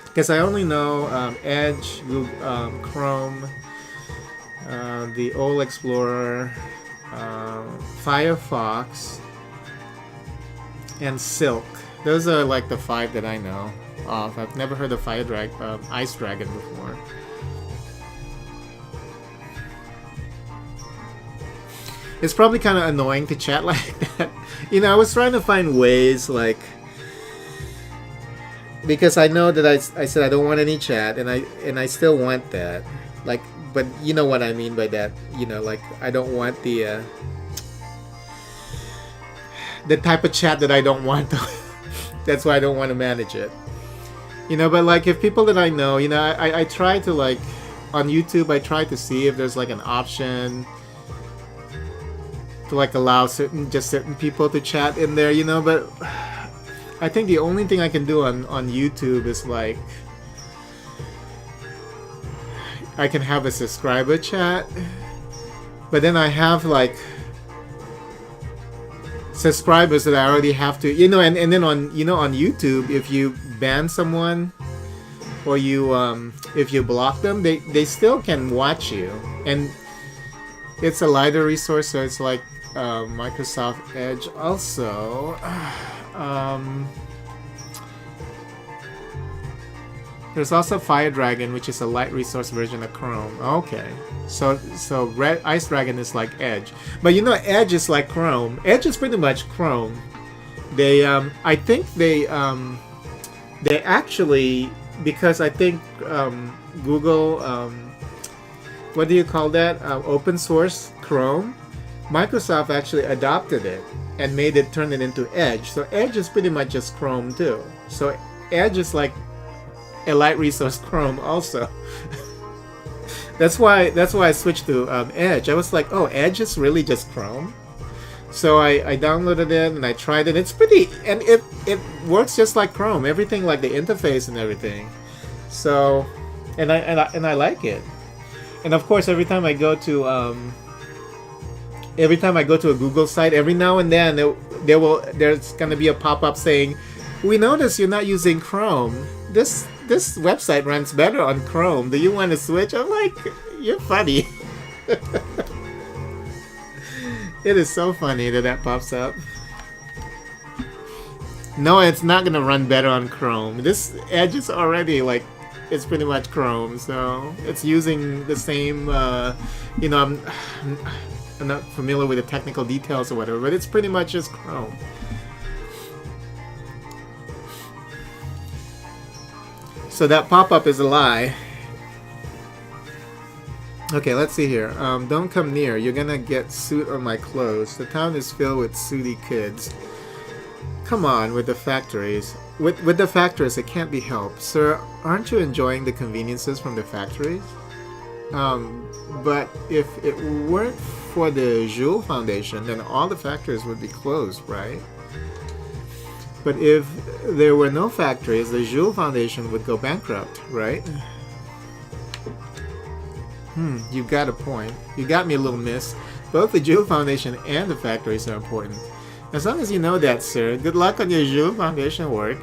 Because I only know Edge, Google, Chrome, the Old Explorer, Firefox, and Silk. Those are like the 5 that I know of. I've never heard of Ice Dragon before. It's probably kind of annoying to chat like that. You know, I was trying to find ways, like, because I know that I said I don't want any chat, and I still want that. Like, but you know what I mean by that. You know, like, I don't want the type of chat that I don't want. That's why I don't want to manage it. You know, but like, if people that I know, you know, I try to, like, on YouTube, I try to see if there's like an option to, like, allow certain people to chat in there, you know, but I think the only thing I can do on YouTube is, like, I can have a subscriber chat, but then I have, like, subscribers that I already have to, you know, and then on, you know, on YouTube, if you ban someone or you if you block them, they still can watch you, and it's a lighter resource, so it's like Microsoft Edge also. There's also Fire Dragon, which is a light resource version of Chrome. Okay, so Ice Dragon is like Edge, but you know, Edge is like Chrome. Edge is pretty much Chrome. They I think they actually, because I think Google what do you call that, open source Chrome, Microsoft actually adopted it and made it, turn it into Edge. So Edge is pretty much just Chrome too. So Edge is like a light resource Chrome also. That's why I switched to Edge. I was like, oh, Edge is really just Chrome. So I downloaded it and I tried it. It's pretty, and it works just like Chrome. Everything, like the interface and everything. So, and I like it. And of course, every time I go to a Google site, every now and then there's gonna be a pop-up saying, "We notice you're not using Chrome. This this website runs better on Chrome. Do you want to switch? I'm like, you're funny. It is so funny that that pops up. No, it's not gonna run better on Chrome. This Edge is already like, it's pretty much Chrome, so it's using the same. You know, I'm not familiar with the technical details or whatever, but it's pretty much just Chrome. So that pop-up is a lie. Okay, let's see here. Don't come near. You're gonna get soot on my clothes. The town is filled with sooty kids. Come on, with the factories. With the factories, it can't be helped. Sir, aren't you enjoying the conveniences from the factories? But if it weren't for the Jules Foundation, then all the factories would be closed, right? But if there were no factories, the Jules Foundation would go bankrupt, right? You got a point. You got me a little miss. Both the Jules Foundation and the factories are important. As long as you know that, sir. Good luck on your Jules Foundation work.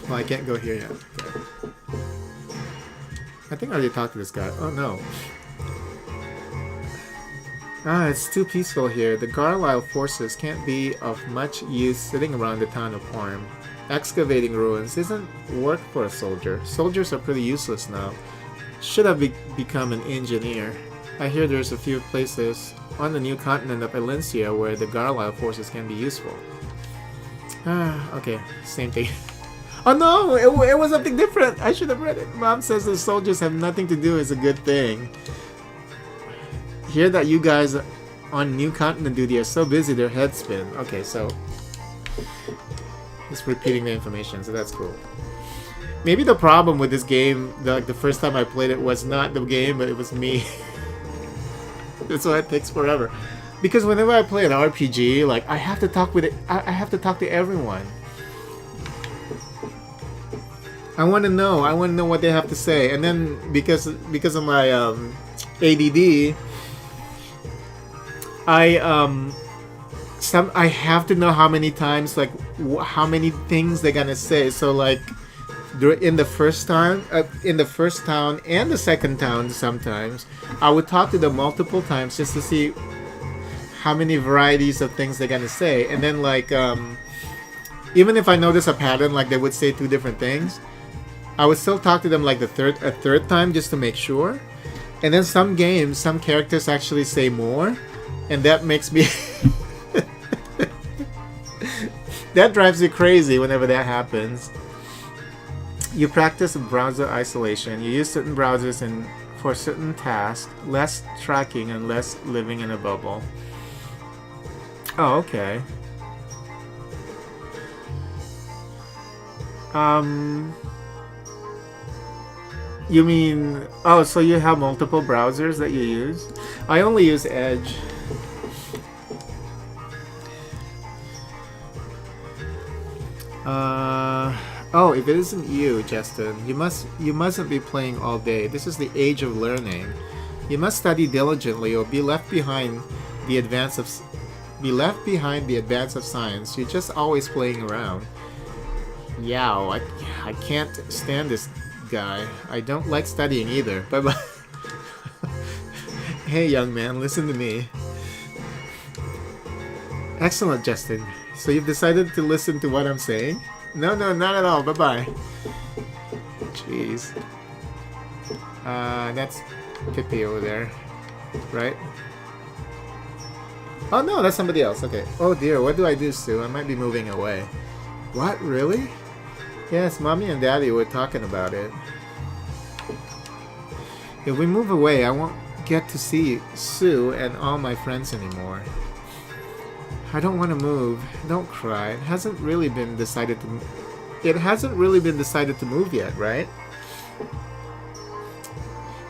Well, I can't go here yet. Okay. I think I already talked to this guy. Oh no. Ah, it's too peaceful here. The Garlisle forces can't be of much use sitting around the town of Parm. Excavating ruins isn't work for a soldier. Soldiers are pretty useless now. Should have become an engineer. I hear there's a few places on the new continent of Elyncia where the Garlisle forces can be useful. Ah, okay. Same thing. Oh no! It was something different! I should have read it. Mom says the soldiers have nothing to do is a good thing. Hear that you guys on New Continent duty are so busy their heads spin. Okay, so... Just repeating the information, so that's cool. Maybe the problem with this game, the first time I played it, was not the game, but it was me. That's why it takes forever. Because whenever I play an RPG, like, I have to talk with it. I have to talk to everyone. I want to know. I want to know what they have to say, and then because of my ADD, I have to know how many times, like, how many things they're gonna say. So, like, in the first town and the second town, sometimes I would talk to them multiple times just to see how many varieties of things they're gonna say. And then, like, even if I notice a pattern, like they would say two different things, I would still talk to them like a third time just to make sure. And then some games, some characters actually say more, and that makes me. That drives me crazy whenever that happens. You practice browser isolation. You use certain browsers for certain tasks, less tracking and less living in a bubble. Oh, okay. You mean... Oh, so you have multiple browsers that you use? I only use Edge. Oh, if it isn't you, Justin, you mustn't be playing all day. This is the age of learning. You must study diligently or be left behind the advance of science. You're just always playing around. Yow, I can't stand this guy. I don't like studying either. Bye-bye. Hey, young man, listen to me. Excellent, Justin. So you've decided to listen to what I'm saying? No, not at all. Bye-bye. Jeez. That's Pippi over there. Right? Oh no, that's somebody else. Okay. Oh dear, what do I do, Sue? I might be moving away. What? Really? Yes, Mommy and Daddy were talking about it. If we move away, I won't get to see Sue and all my friends anymore. I don't want to move. Don't cry. It hasn't really been decided to move yet, right?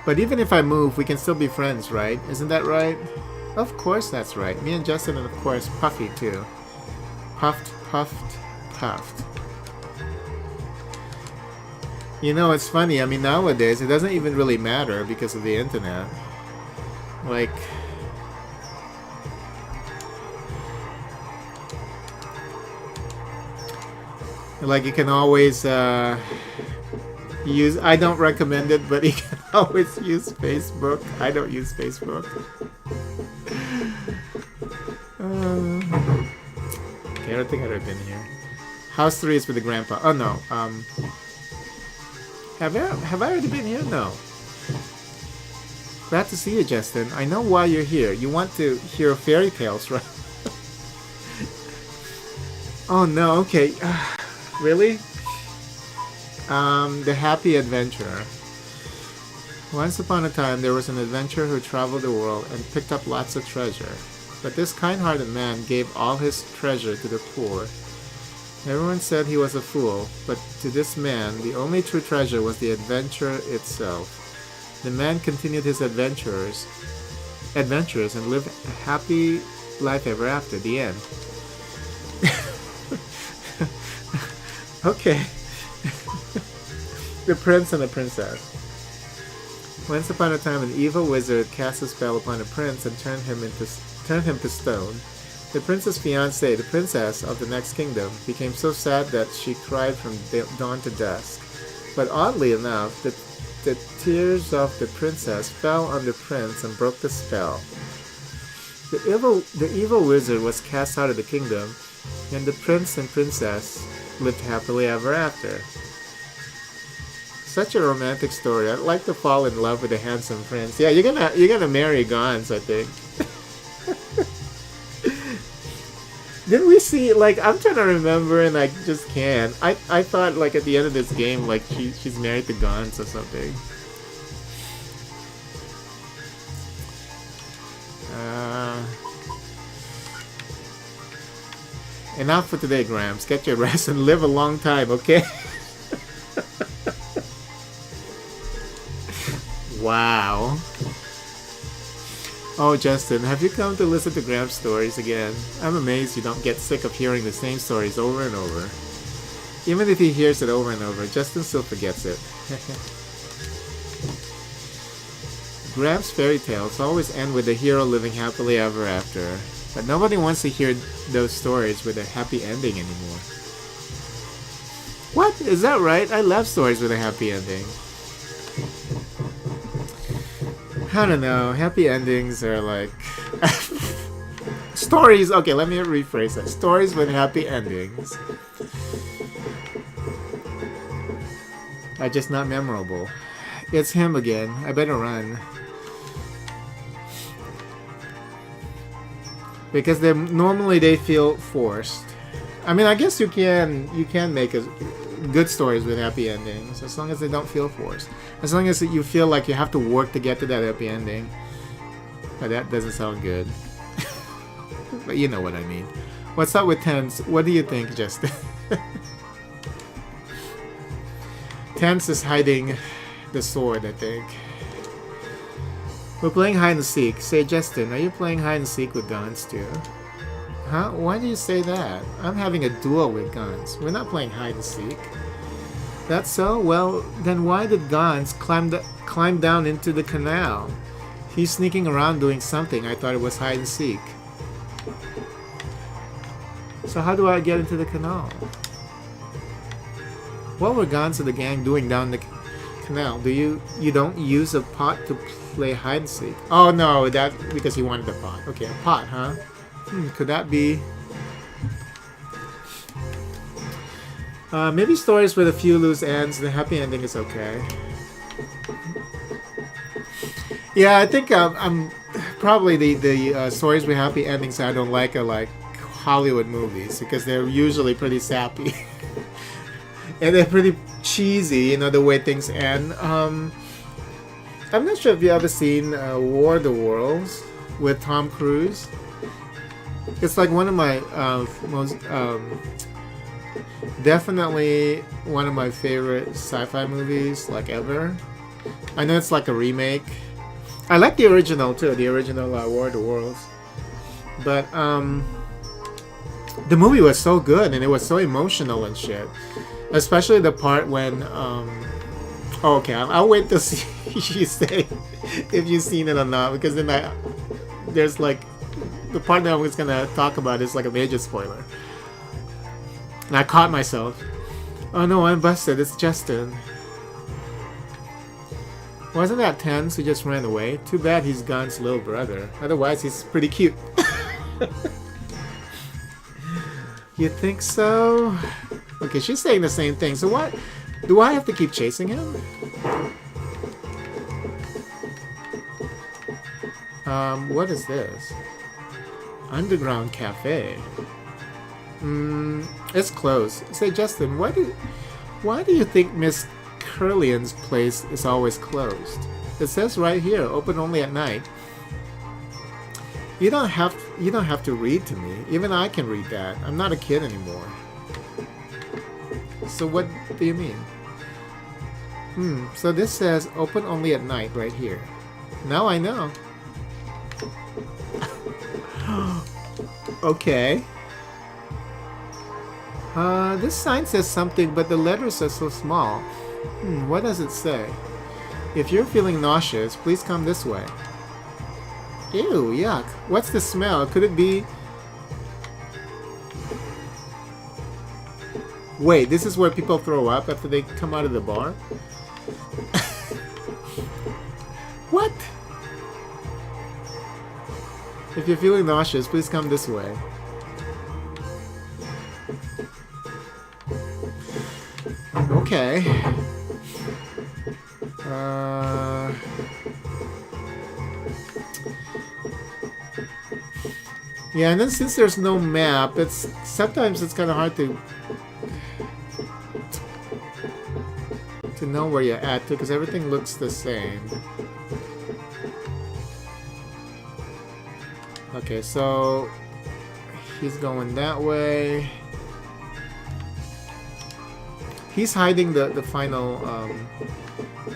But even if I move, we can still be friends, right? Isn't that right? Of course that's right. Me and Justin, and of course Puffy too. Puffed. You know, it's funny. I mean, nowadays it doesn't even really matter because of the internet. Like... Like you can always use. I don't recommend it, but you can always use Facebook. I don't use Facebook. Okay, I don't think I've ever been here. House 3 is with the grandpa. Oh no. Have I already been here? No. Glad to see you, Justin. I know why you're here. You want to hear fairy tales, right? Oh no. Okay. Really? The Happy Adventurer. Once upon a time, there was an adventurer who traveled the world and picked up lots of treasure. But this kind-hearted man gave all his treasure to the poor. Everyone said he was a fool, but to this man, the only true treasure was the adventure itself. The man continued his adventures and lived a happy life ever after. The end. Okay. The Prince and the Princess. Once upon a time, an evil wizard cast a spell upon a prince and turned him to stone. The prince's fiancée, the princess of the next kingdom, became so sad that she cried from dawn to dusk. But oddly enough, the tears of the princess fell on the prince and broke the spell. The evil wizard was cast out of the kingdom, and the prince and princess lived happily ever after. Such a romantic story. I'd like to fall in love with a handsome prince. Yeah, you're gonna marry Gans, I think. Didn't we see, like, I'm trying to remember and I just can't. I thought, like, at the end of this game, like, she's married to Gans or something. Enough for today, Gramps. Get your rest and live a long time, okay? Wow. Oh, Justin, have you come to listen to Gramps' stories again? I'm amazed you don't get sick of hearing the same stories over and over. Even if he hears it over and over, Justin still forgets it. Gramps' fairy tales always end with the hero living happily ever after, but nobody wants to hear those stories with a happy ending anymore. What? Is that right? I love stories with a happy ending. I don't know. Happy endings are like... Stories... Okay, let me rephrase that. Stories with happy endings are just not memorable. It's him again. I better run. Because normally they feel forced. I mean, I guess you can make good stories with happy endings as long as they don't feel forced. As long as you feel like you have to work to get to that happy ending. But that doesn't sound good. But you know what I mean. What's up with Tense? What do you think, Justin? Tense is hiding the sword, I think. We're playing hide and seek. Say, Justin, are you playing hide and seek with Gans too? Huh? Why do you say that? I'm having a duel with Gans. We're not playing hide and seek. That's so? Well, then why did Gans climb down into the canal? He's sneaking around doing something. I thought it was hide and seek. So how do I get into the canal? What were Gans and the gang doing down the canal? You don't use a pot to play hide and seek? Oh no, that because he wanted a pot. Okay, a pot, huh? Could that be? Maybe stories with a few loose ends. The happy ending is okay. Yeah, I think I'm probably the stories with happy endings I don't like are like Hollywood movies because they're usually pretty sappy and they're pretty cheesy. You know the way things end. I'm not sure if you ever seen War of the Worlds with Tom Cruise. It's like one of my most definitely one of my favorite sci-fi movies like ever. I know it's like a remake. I like the original too, the original War of the Worlds. But the movie was so good and it was so emotional and shit. Especially the part when okay, I'll wait to see you say if you've seen it or not, because then there's like the part that I was gonna talk about is like a major spoiler. And I caught myself. Oh no, I'm busted. It's Justin. Wasn't that tense? He just ran away. Too bad he's Gon's little brother. Otherwise, he's pretty cute. You think so? Okay, she's saying the same thing. So what? Do I have to keep chasing him? What is this? Underground cafe. It's closed. Say, Justin, why do you think Miss Curlian's place is always closed? It says right here, open only at night. You don't have to read to me. Even I can read that. I'm not a kid anymore. So what do you mean? So this says open only at night right here. Now I know. Okay. This sign says something, but the letters are so small. What does it say? If you're feeling nauseous, please come this way. Ew, yuck. What's the smell? Could it be... Wait, this is where people throw up after they come out of the bar? What? If you're feeling nauseous, please come this way. Okay. Yeah, and then since there's no map, sometimes it's kind of hard to know where you're at because everything looks the same. Okay, so he's going that way. He's hiding the final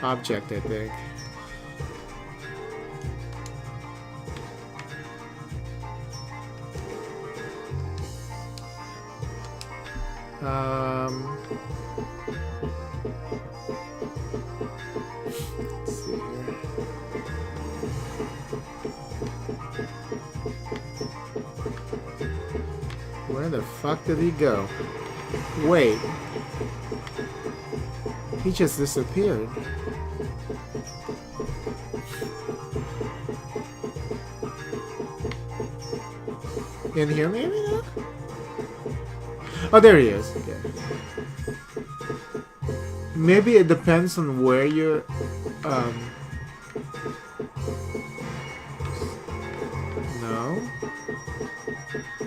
object, I think. Let's see here. Where the fuck did he go? Wait. He just disappeared. In here, maybe? No? Oh, there he is. Okay. Maybe it depends on where you're. No.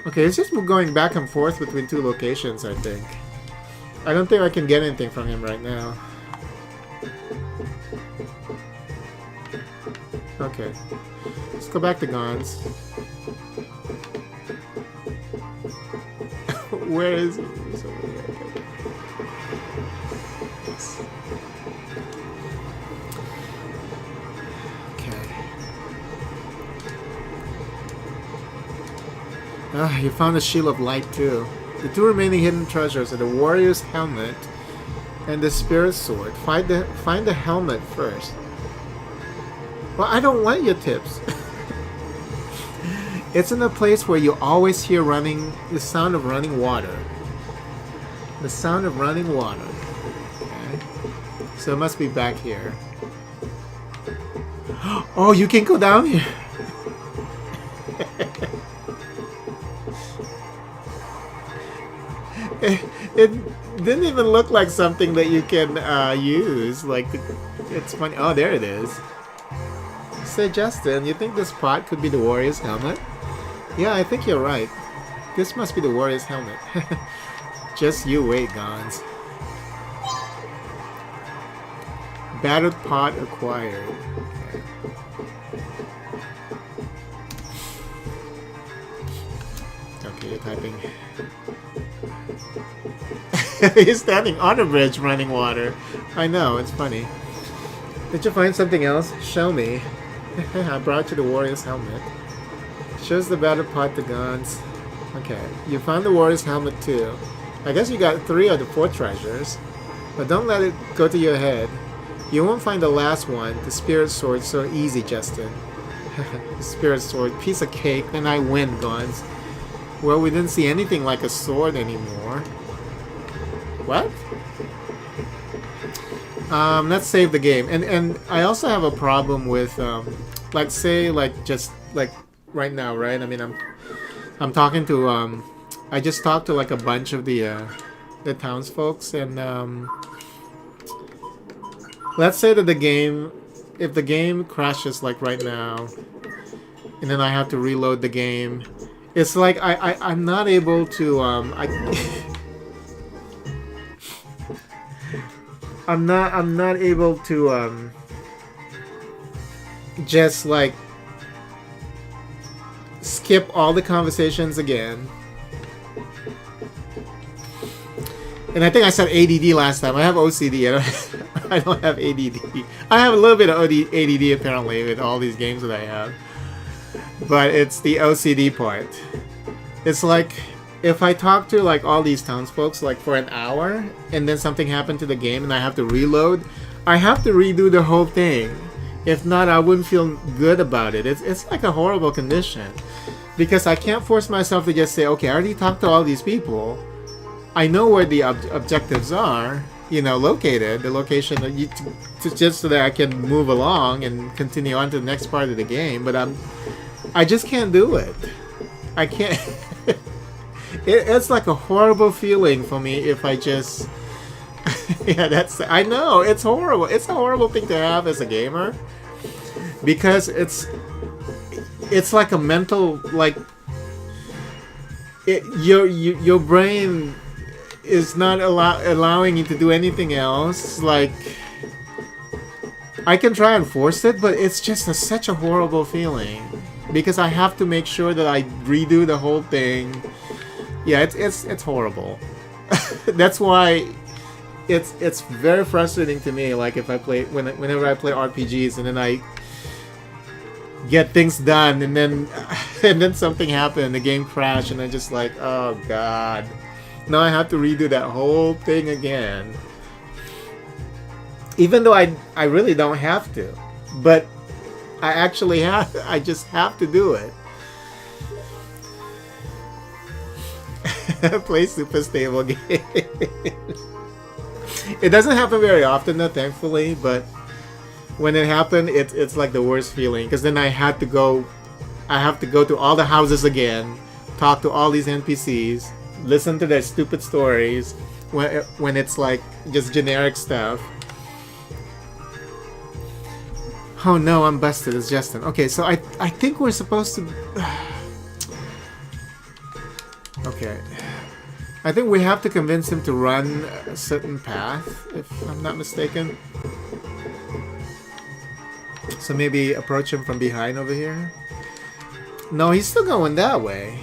Okay, it's just going back and forth between two locations, I think. I don't think I can get anything from him right now. Okay. Let's go back to Gons. Where is he? He's over here. Okay. Yes. Okay. Ah, you found a shield of light too. The two remaining hidden treasures are the warrior's helmet and the spirit sword. Find the helmet first. Well, I don't want your tips. It's in a place where you always hear the sound of running water. The sound of running water. Okay. So it must be back here. Oh, you can go down here. It didn't even look like something that you can use. Like, it's funny. Oh, there it is. Say, Justin, you think this pot could be the warrior's helmet? Yeah, I think you're right. This must be the warrior's helmet. Just you wait, Gons. Battered pot acquired. Okay, you're typing. He's standing on a bridge running water. I know, it's funny. Did you find something else? Show me. I brought you the warrior's helmet. Shows the battle pot to Gons. Okay, you found the warrior's helmet too. I guess you got 3 of the 4 treasures. But don't let it go to your head. You won't find the last one, the spirit sword, so easy, Justin. The spirit sword, piece of cake, then I win, Gons. Well, we didn't see anything like a sword anymore. What? Let's save the game. And I also have a problem with like say like just like right now, right? I mean I'm talking to I just talked to like a bunch of the townsfolks, and let's say that if the game crashes like right now, and then I have to reload the game, it's like I'm not able to I'm not able to just like skip all the conversations again. And I think I said ADD last time. I have OCD. I don't have ADD. I have a little bit of ADD apparently with all these games that I have. But it's the OCD part. It's like if I talk to like all these townsfolk like for an hour and then something happened to the game and I have to reload, I have to redo the whole thing. If not, I wouldn't feel good about it. It's like a horrible condition. Because I can't force myself to just say, okay, I already talked to all these people. I know where the objectives are, you know, located, the location, just so that I can move along and continue on to the next part of the game. But I just can't do it. I can't. It's like a horrible feeling for me if I just. Yeah, I know it's horrible. It's a horrible thing to have as a gamer, because it's like a mental like. Your brain is not allowing you to do anything else. Like, I can try and force it, but it's just such a horrible feeling because I have to make sure that I redo the whole thing. Yeah, it's horrible. That's why it's very frustrating to me. Like if I play whenever I play RPGs and then I get things done and then something happened, the game crashed, and I'm just like, oh god. Now I have to redo that whole thing again. Even though I really don't have to. But I actually have. I just have to do it. Play super stable games. It doesn't happen very often though, thankfully, but when it happened, it's like the worst feeling. Because then I have to go to all the houses again, talk to all these NPCs, listen to their stupid stories when it's like just generic stuff. Oh no, I'm busted. It's Justin. Okay, so I think we're supposed to. Okay, I think we have to convince him to run a certain path, if I'm not mistaken. So maybe approach him from behind over here. No, he's still going that way.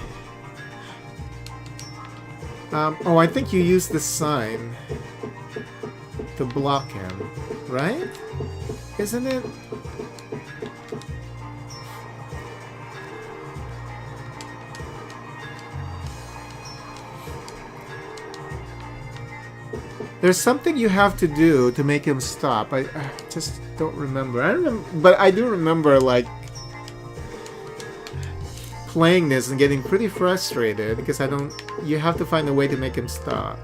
Oh, I think you used the sign to block him, right? Isn't it? There's something you have to do to make him stop. I just don't remember. But I do remember, like, playing this and getting pretty frustrated because you have to find a way to make him stop.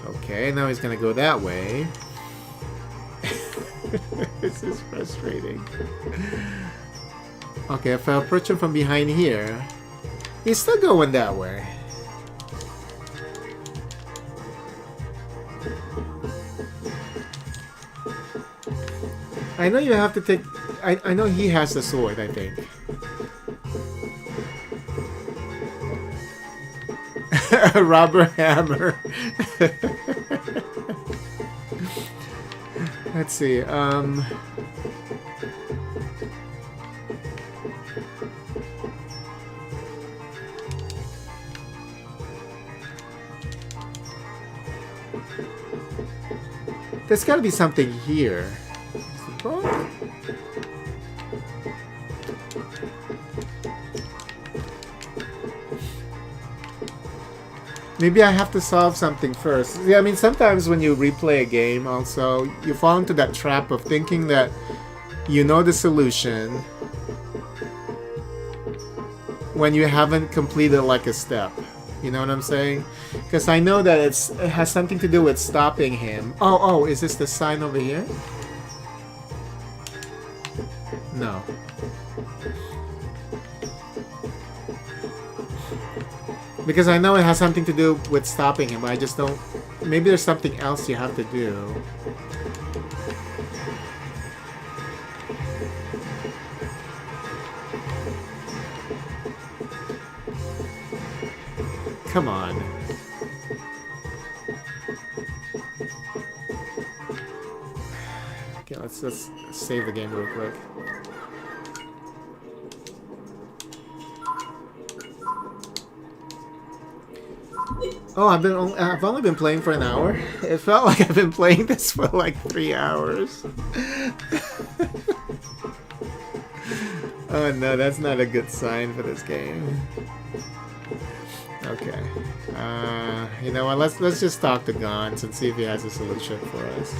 Okay, now he's gonna go that way. This is frustrating. Okay, if I approach him from behind here, he's still going that way. I know you have to take... I know he has the sword, I think. A rubber hammer. Let's see, there's gotta be something here. Maybe I have to solve something first. Yeah, I mean, sometimes when you replay a game also, you fall into that trap of thinking that you know the solution, when you haven't completed like a step. You know what I'm saying? Because I know that it has something to do with stopping him. Oh, is this the sign over here? No. Because I know it has something to do with stopping him, but I just don't... Maybe there's something else you have to do. Come on. Okay, let's save the game real quick. Oh, I've only been playing for an hour. It felt like I've been playing this for like 3 hours. Oh no, that's not a good sign for this game. Okay. You know what? Let's just talk to Gons and see if he has a solution for us.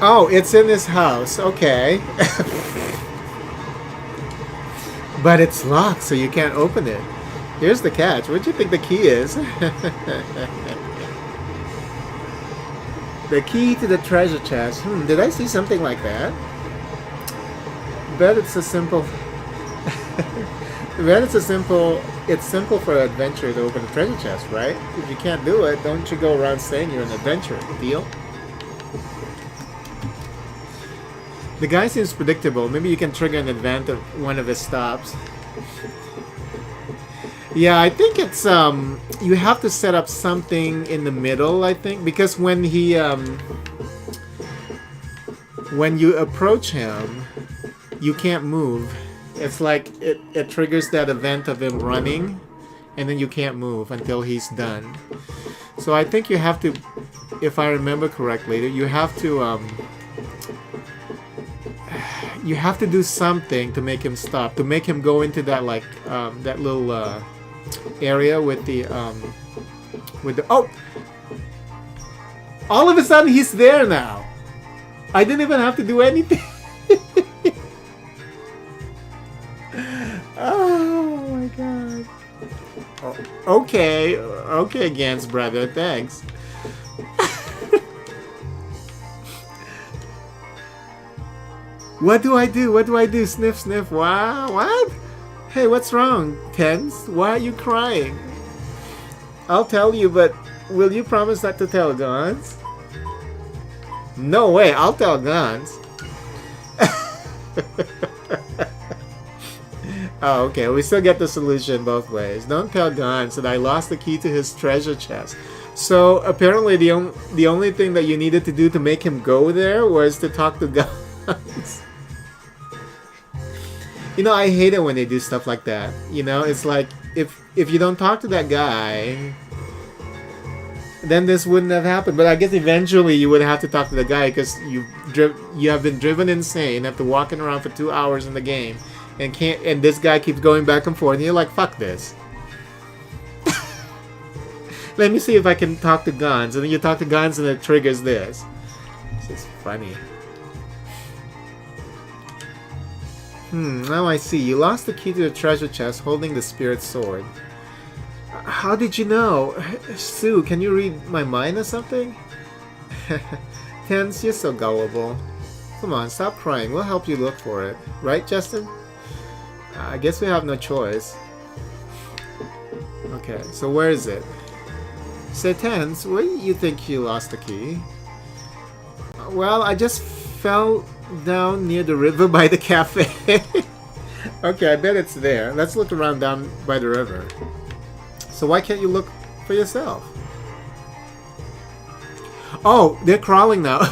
Oh, it's in this house. Okay. But it's locked, so you can't open it. Here's the catch. What do you think the key is? The key to the treasure chest. Did I see something like that? Bet it's a simple... Bet it's a simple... It's simple for an adventurer to open a treasure chest, right? If you can't do it, don't you go around saying you're an adventurer. Deal? The guy seems predictable. Maybe you can trigger an event of one of his stops. Yeah, I think it's you have to set up something in the middle, I think, because when he when you approach him, you can't move. It's like it triggers that event of him running, and then you can't move until he's done. So I think you have to, if I remember correctly, you have to do something to make him stop, to make him go into that like that little area with the oh, all of a sudden he's there now. I didn't even have to do anything. Oh my god. Oh, okay, Gans brother, thanks. What do I do? What do I do? Sniff, sniff. Wow, what? Hey, what's wrong, Tens? Why are you crying? I'll tell you, but will you promise not to tell Gons? No way, I'll tell Gons. Oh, okay, we still get the solution both ways. Don't tell Gons that I lost the key to his treasure chest. So, apparently the only thing that you needed to do to make him go there was to talk to Gons. You know, I hate it when they do stuff like that. You know, it's like, if you don't talk to that guy, then this wouldn't have happened. But I guess eventually you would have to talk to the guy because you have been driven insane after walking around for 2 hours in the game, and this guy keeps going back and forth, and you're like, fuck this. Let me see if I can talk to Gons, and then you talk to Gons and it triggers this. This is funny. Now I see. You lost the key to the treasure chest holding the spirit sword. How did you know? Sue, can you read my mind or something? Tens, you're so gullible. Come on, stop crying. We'll help you look for it. Right, Justin? I guess we have no choice. Okay, so where is it? Say, Tens, where do you think you lost the key? Well, I just fell down near the river by the cafe. Okay, I bet it's there. Let's look around down by the river. So why can't you look for yourself? Oh, they're crawling now.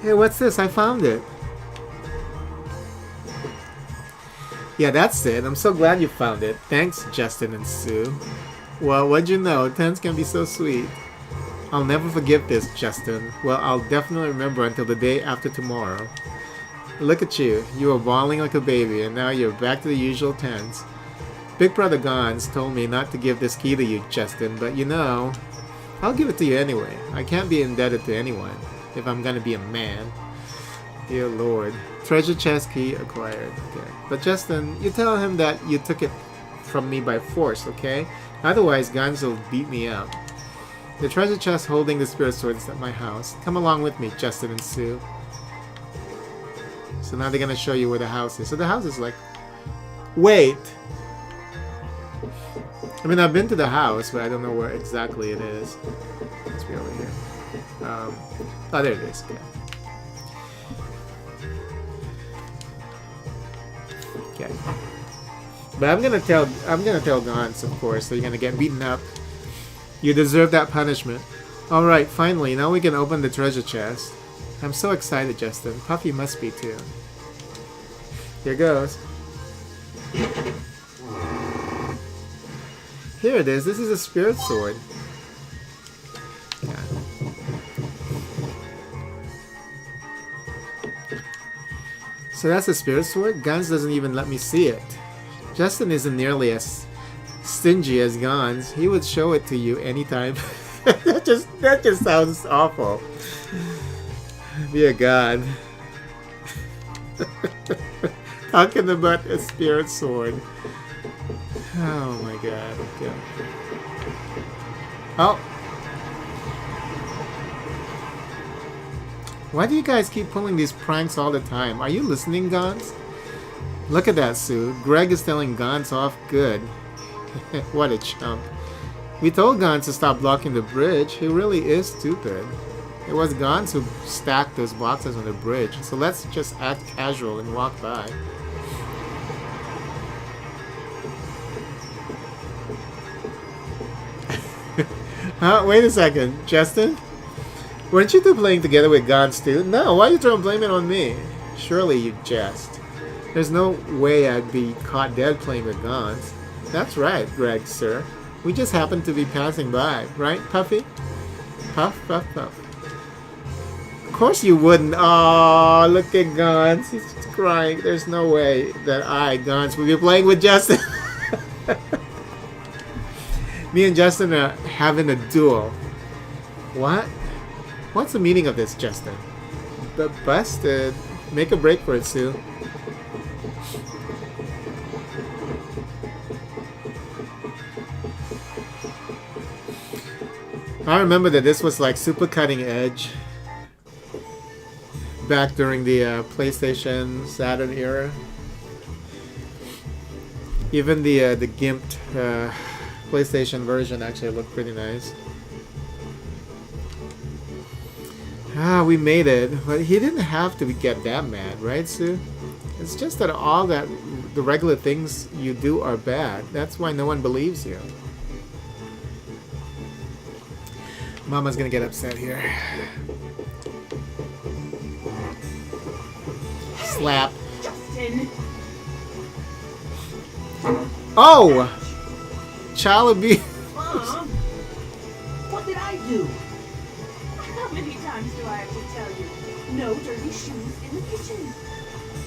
Hey, what's this? I found it. Yeah, that's it. I'm so glad you found it. Thanks, Justin and Sue. Well, what'd you know? Tens can be so sweet. I'll never forget this, Justin. Well, I'll definitely remember until the day after tomorrow. Look at you. You were bawling like a baby, and now you're back to the usual Tens. Big Brother Gons told me not to give this key to you, Justin, but you know, I'll give it to you anyway. I can't be indebted to anyone. if I'm gonna be a man. Dear Lord. Treasure chest key acquired. Okay. But Justin, you tell him that you took it from me by force, okay? Otherwise, Gans will beat me up. The treasure chest holding the spirit sword is at my house. Come along with me, Justin and Sue. So now they're gonna show you where the house is. So the house is like... Wait! I mean, I've been to the house, but I don't know where exactly it is. Let's be over here. Oh, there it is. Okay. Okay. But I'm gonna tell Gans, of course, so you're gonna get beaten up. You deserve that punishment. Alright, finally, now we can open the treasure chest. I'm so excited, Justin. Puffy must be too. Here goes. Here it is. This is a spirit sword. Yeah. So that's a spirit sword? Gans doesn't even let me see it. Justin isn't nearly as stingy as Gans. He would show it to you anytime. that just sounds awful. Be a god. Talking about a spirit sword. Oh my god. Okay. Oh. Why do you guys keep pulling these pranks all the time? Are you listening, Gans? Look at that, Sue. Greg is telling Gans off good. What a chump. We told Gans to stop blocking the bridge. He really is stupid. It was Gans who stacked those boxes on the bridge. So let's just act casual and walk by. Huh? Wait a second. Justin? Weren't you two playing together with Gans too? No, why are you trying to blame it on me? Surely you jest. There's no way I'd be caught dead playing with Gans. That's right, Greg, sir. We just happened to be passing by. Right, Puffy? Puff, puff, puff. Of course you wouldn't. Oh, look at Gans. He's crying. There's no way that Gans, would be playing with Justin. Me and Justin are having a duel. What? What's the meaning of this, Justin? But busted. Make a break for it, Sue. I remember that this was like super cutting edge back during the PlayStation Saturn era. Even the gimped PlayStation version actually looked pretty nice. Ah, we made it. But he didn't have to get that mad, right, Sue? It's just that all that the regular things you do are bad. That's why no one believes you. Mama's gonna get upset here. Slap. Justin. Oh! Child abuse. Mom! What did I do? How many times do I have to tell you? No dirty shoes in the kitchen.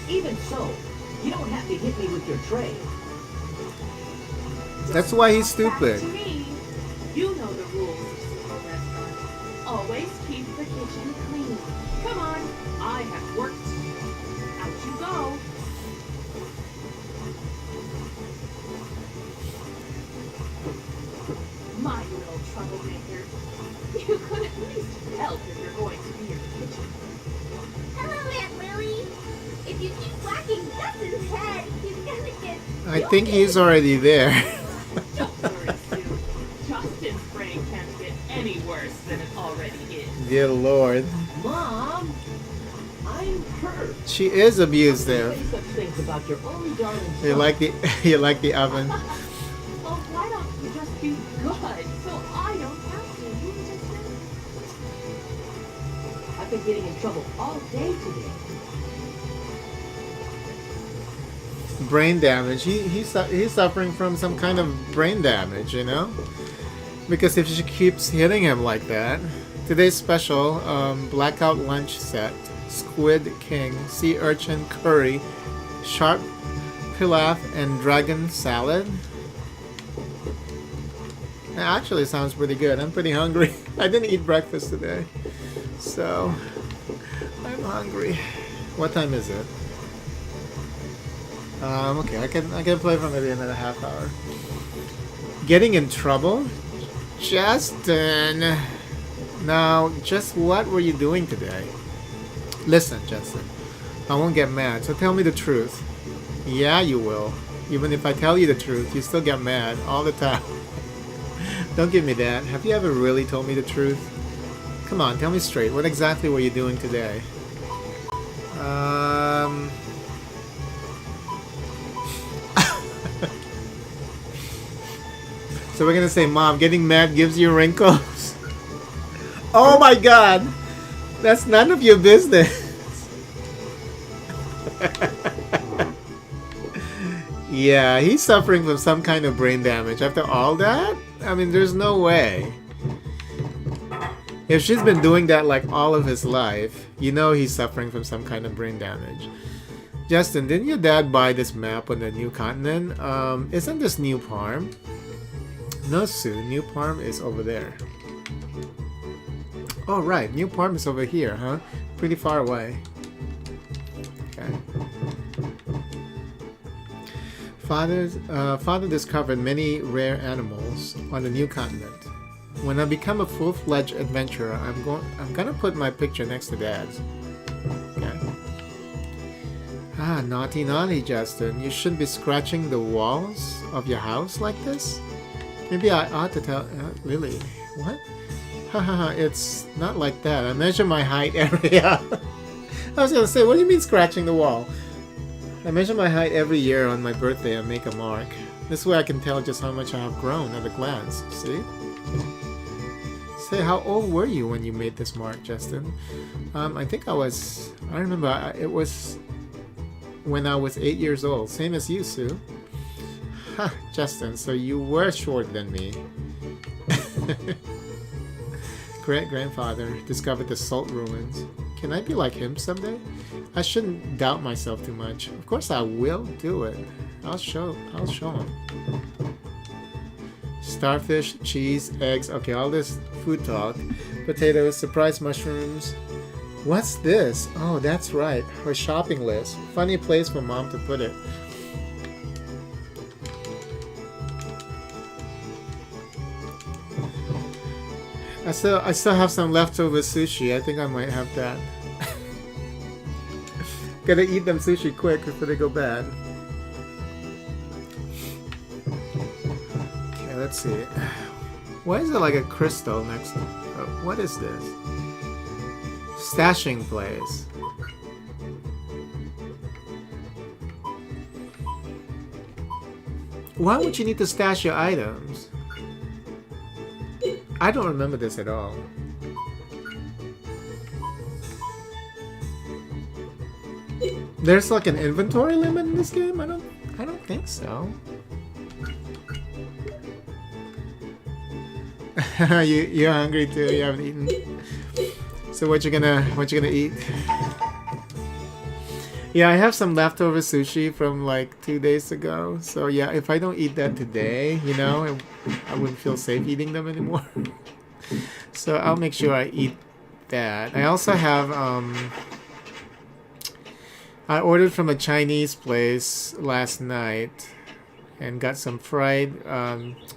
Even so, you don't have to hit me with your tray. That's why he's Back stupid. to me. You know the rules of simple restaurant. Always keep the kitchen clean. Come on, I have worked. Out you go. My little troublemaker. You could at least help if you're going to be in the kitchen. Hello, Aunt Lily. If you keep whacking Justin's head, he's gonna get... I think he's already there. Don't worry, Sue. Justin's brain can't get any worse than it already is. Dear Lord. Mom! I'm hurt. She is abusive. Say such things about your only darling son. You like the oven. Well, why don't you just be good so I don't have to? You just I've been getting in trouble all day today. Brain damage. He's suffering from some kind of brain damage, you know? Because if she keeps hitting him like that. Today's special, blackout lunch set. Squid King, sea urchin curry, sharp pilaf, and dragon salad. It actually sounds pretty good. I'm pretty hungry. I didn't eat breakfast today. So, hungry. What time is it? Okay, I can play for maybe another half hour. Getting in trouble? Justin! Now, just what were you doing today? Listen, Justin. I won't get mad, so tell me the truth. Yeah, you will. Even if I tell you the truth, you still get mad all the time. Don't give me that. Have you ever really told me the truth? Come on, tell me straight. What exactly were you doing today? So we're gonna say, Mom, getting mad gives you wrinkles? Oh my god! That's none of your business! Yeah, he's suffering from some kind of brain damage. After all that? I mean, there's no way. If she's been doing that like all of his life, you know he's suffering from some kind of brain damage. Justin, didn't your dad buy this map on the new continent? Isn't this New Parm? No, Sue. New Parm is over there. Oh, right. New Parm is over here, huh? Pretty far away. Okay. Father discovered many rare animals on the new continent. When I become a full-fledged adventurer, I'm gonna put my picture next to Dad's. Okay. Ah, naughty, naughty, Justin. You shouldn't be scratching the walls of your house like this. Maybe I ought to tell... really? What? Haha, it's not like that. I measure my height every... I was gonna say, what do you mean scratching the wall? I measure my height every year on my birthday and make a mark. This way I can tell just how much I have grown at a glance. See? Say, how old were you when you made this mark, Justin? I think I remember it was when I was 8 years old. Same as you, Sue. Ha, Justin, so you were shorter than me. Great-grandfather discovered the salt ruins. Can I be like him someday? I shouldn't doubt myself too much. Of course I will do it. I'll show him. Starfish, cheese, eggs. Okay, all this food talk. Potatoes, surprise mushrooms. What's this? Oh, that's right. Her shopping list. Funny place for Mom to put it. I still have some leftover sushi. I think I might have that. Gotta eat them sushi quick before they go bad. Okay, let's see. Why is there like a crystal next to... what is this? Stashing place. Why would you need to stash your items? I don't remember this at all. There's like an inventory limit in this game? I don't think so. You're hungry too. You haven't eaten. So what you gonna eat? Yeah, I have some leftover sushi from like 2 days ago. So yeah, if I don't eat that today, you know, I wouldn't feel safe eating them anymore. So I'll make sure I eat that. I also have I ordered from a Chinese place last night and got some fried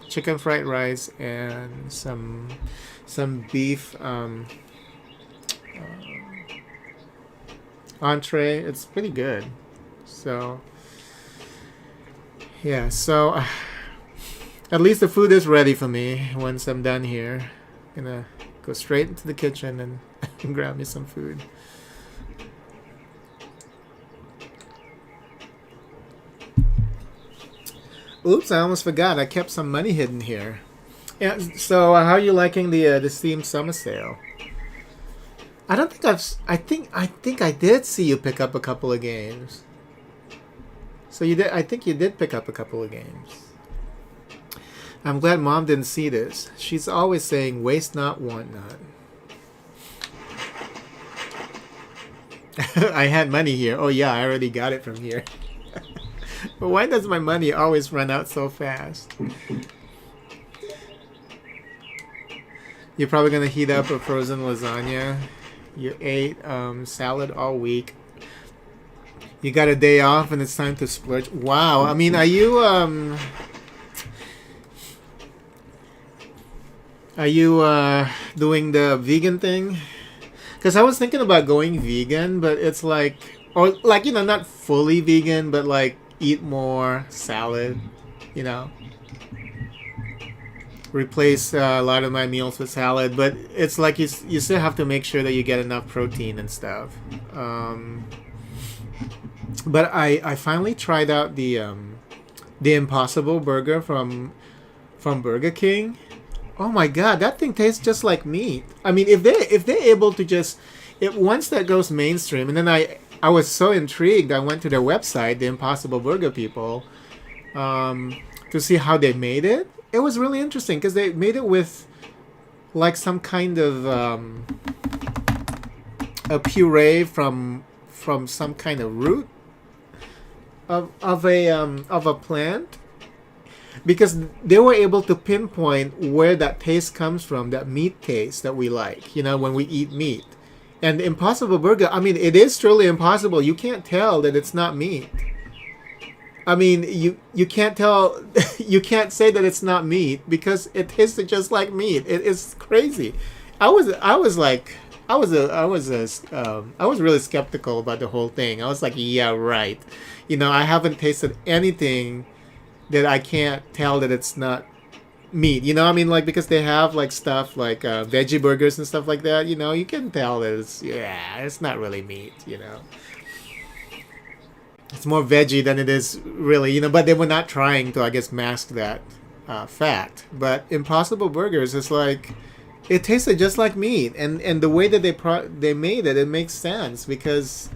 chicken fried rice and some beef entree. It's pretty good. So yeah, so at least the food is ready for me once I'm done here. I'm gonna go straight into the kitchen and grab me some food. Oops, I almost forgot. I kept some money hidden here. Yeah. So, how are you liking the Steam Summer Sale? I don't think I think I did see you pick up a couple of games. So you did. I think you did pick up a couple of games. I'm glad Mom didn't see this. She's always saying, "Waste not, want not." I had money here. Oh yeah, I already got it from here. But why does my money always run out so fast? You're probably gonna heat up a frozen lasagna. You ate salad all week. You got a day off and it's time to splurge. Wow. I mean, are you doing the vegan thing? Because I was thinking about going vegan, but it's like, or like, you know, not fully vegan, but like eat more salad, you know. Replace a lot of my meals with salad, but it's like you still have to make sure that you get enough protein and stuff. But I finally tried out the Impossible Burger from Burger King. Oh my god, that thing tastes just like meat. I mean, if they're able to just, if once that goes mainstream, and then I was so intrigued, I went to their website, the Impossible Burger people, to see how they made it. It was really interesting because they made it with like some kind of a puree from some kind of root of a plant, because they were able to pinpoint where that taste comes from, that meat taste that we like, you know, when we eat meat. And the Impossible Burger, I mean, it is truly impossible. You can't tell that it's not meat. I mean, you can't tell, you can't say that it's not meat because it tasted just like meat. It is crazy. I was really skeptical about the whole thing. I was like, yeah, right. You know, I haven't tasted anything that I can't tell that it's not meat. You know, I mean, like, because they have like stuff like veggie burgers and stuff like that. You know, you can tell that it's not really meat. You know. It's more veggie than it is really, you know, but they were not trying to, I guess, mask that fact. But Impossible Burgers is like, it tasted just like meat, and the way that they made it, it makes sense because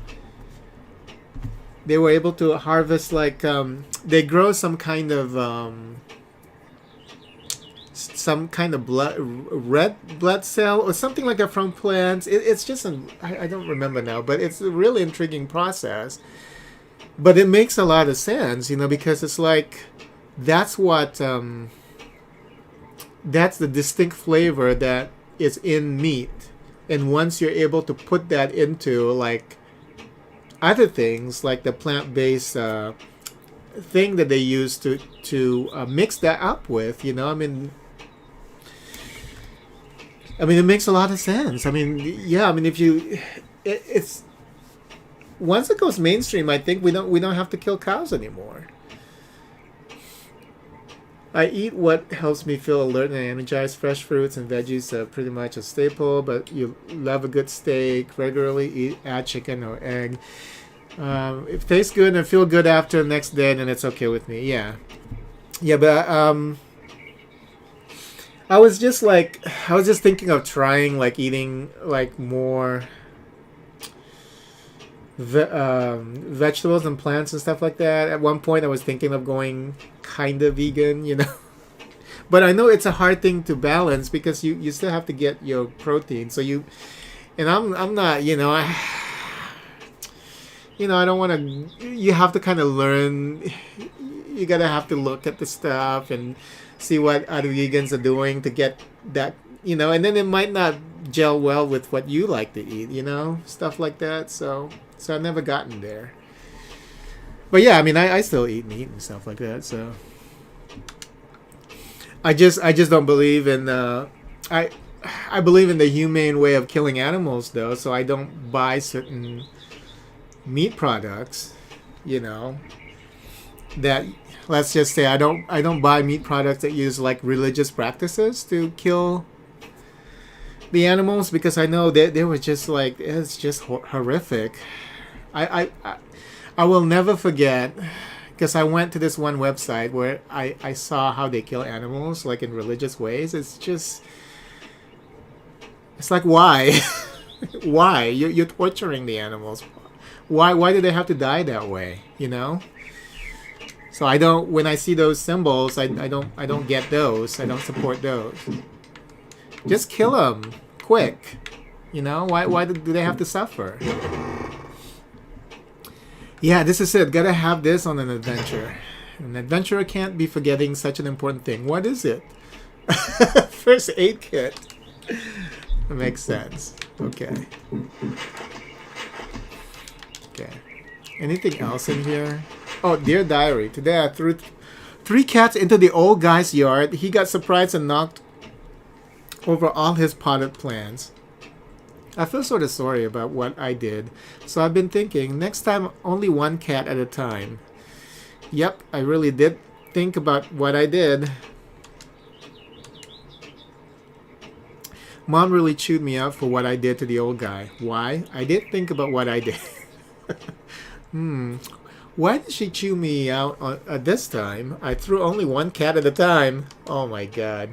they were able to harvest like they grow some kind of red blood cell or something like that from plants. It's just I don't remember now, but it's a really intriguing process. But it makes a lot of sense, you know, because it's like that's what that's the distinct flavor that is in meat, and once you're able to put that into like other things, like the plant-based thing that they use to mix that up with, you know, I mean, it makes a lot of sense. I mean, yeah, I mean, if you, it's once it goes mainstream, I think we don't have to kill cows anymore. I eat what helps me feel alert and energized. Fresh fruits and veggies are pretty much a staple, but you love a good steak. Regularly add chicken or egg. If it tastes good and feel good after the next day, then it's okay with me. Yeah, but I was just thinking of trying like eating like more vegetables and plants and stuff like that. At one point I was thinking of going kind of vegan, you know. But I know it's a hard thing to balance because you still have to get your protein. So I'm not, you know, I don't want to, you have to kind of learn, you gotta have to look at the stuff and see what other vegans are doing to get that, you know, and then it might not gel well with what you like to eat, you know, stuff like that. So I've never gotten there. But yeah, I mean, I still eat meat and stuff like that. So I just don't believe in I believe in the humane way of killing animals though. So I don't buy certain meat products, you know, that, let's just say I don't buy meat products that use like religious practices to kill the animals, because I know that they were just like, it's just horrific. I will never forget, because I went to this one website where I saw how they kill animals like in religious ways. It's like, why? Why? You're torturing the animals. Why do they have to die that way, you know? So I don't, when I see those symbols, I don't get those. I don't support those. Just kill them quick, you know? Why do they have to suffer? Yeah, this is it. Gotta have this on an adventure. An adventurer can't be forgetting such an important thing. What is it? First aid kit. That makes sense. Okay. Okay. Anything else in here? Oh, dear diary. Today I threw 3 cats into the old guy's yard. He got surprised and knocked over all his potted plants. I feel sort of sorry about what I did, so I've been thinking, next time only 1 cat at a time. Yep, I really did think about what I did. Mom really chewed me out for what I did to the old guy. Why? I did think about what I did. Why did she chew me out this time? I threw only 1 cat at a time. Oh my god.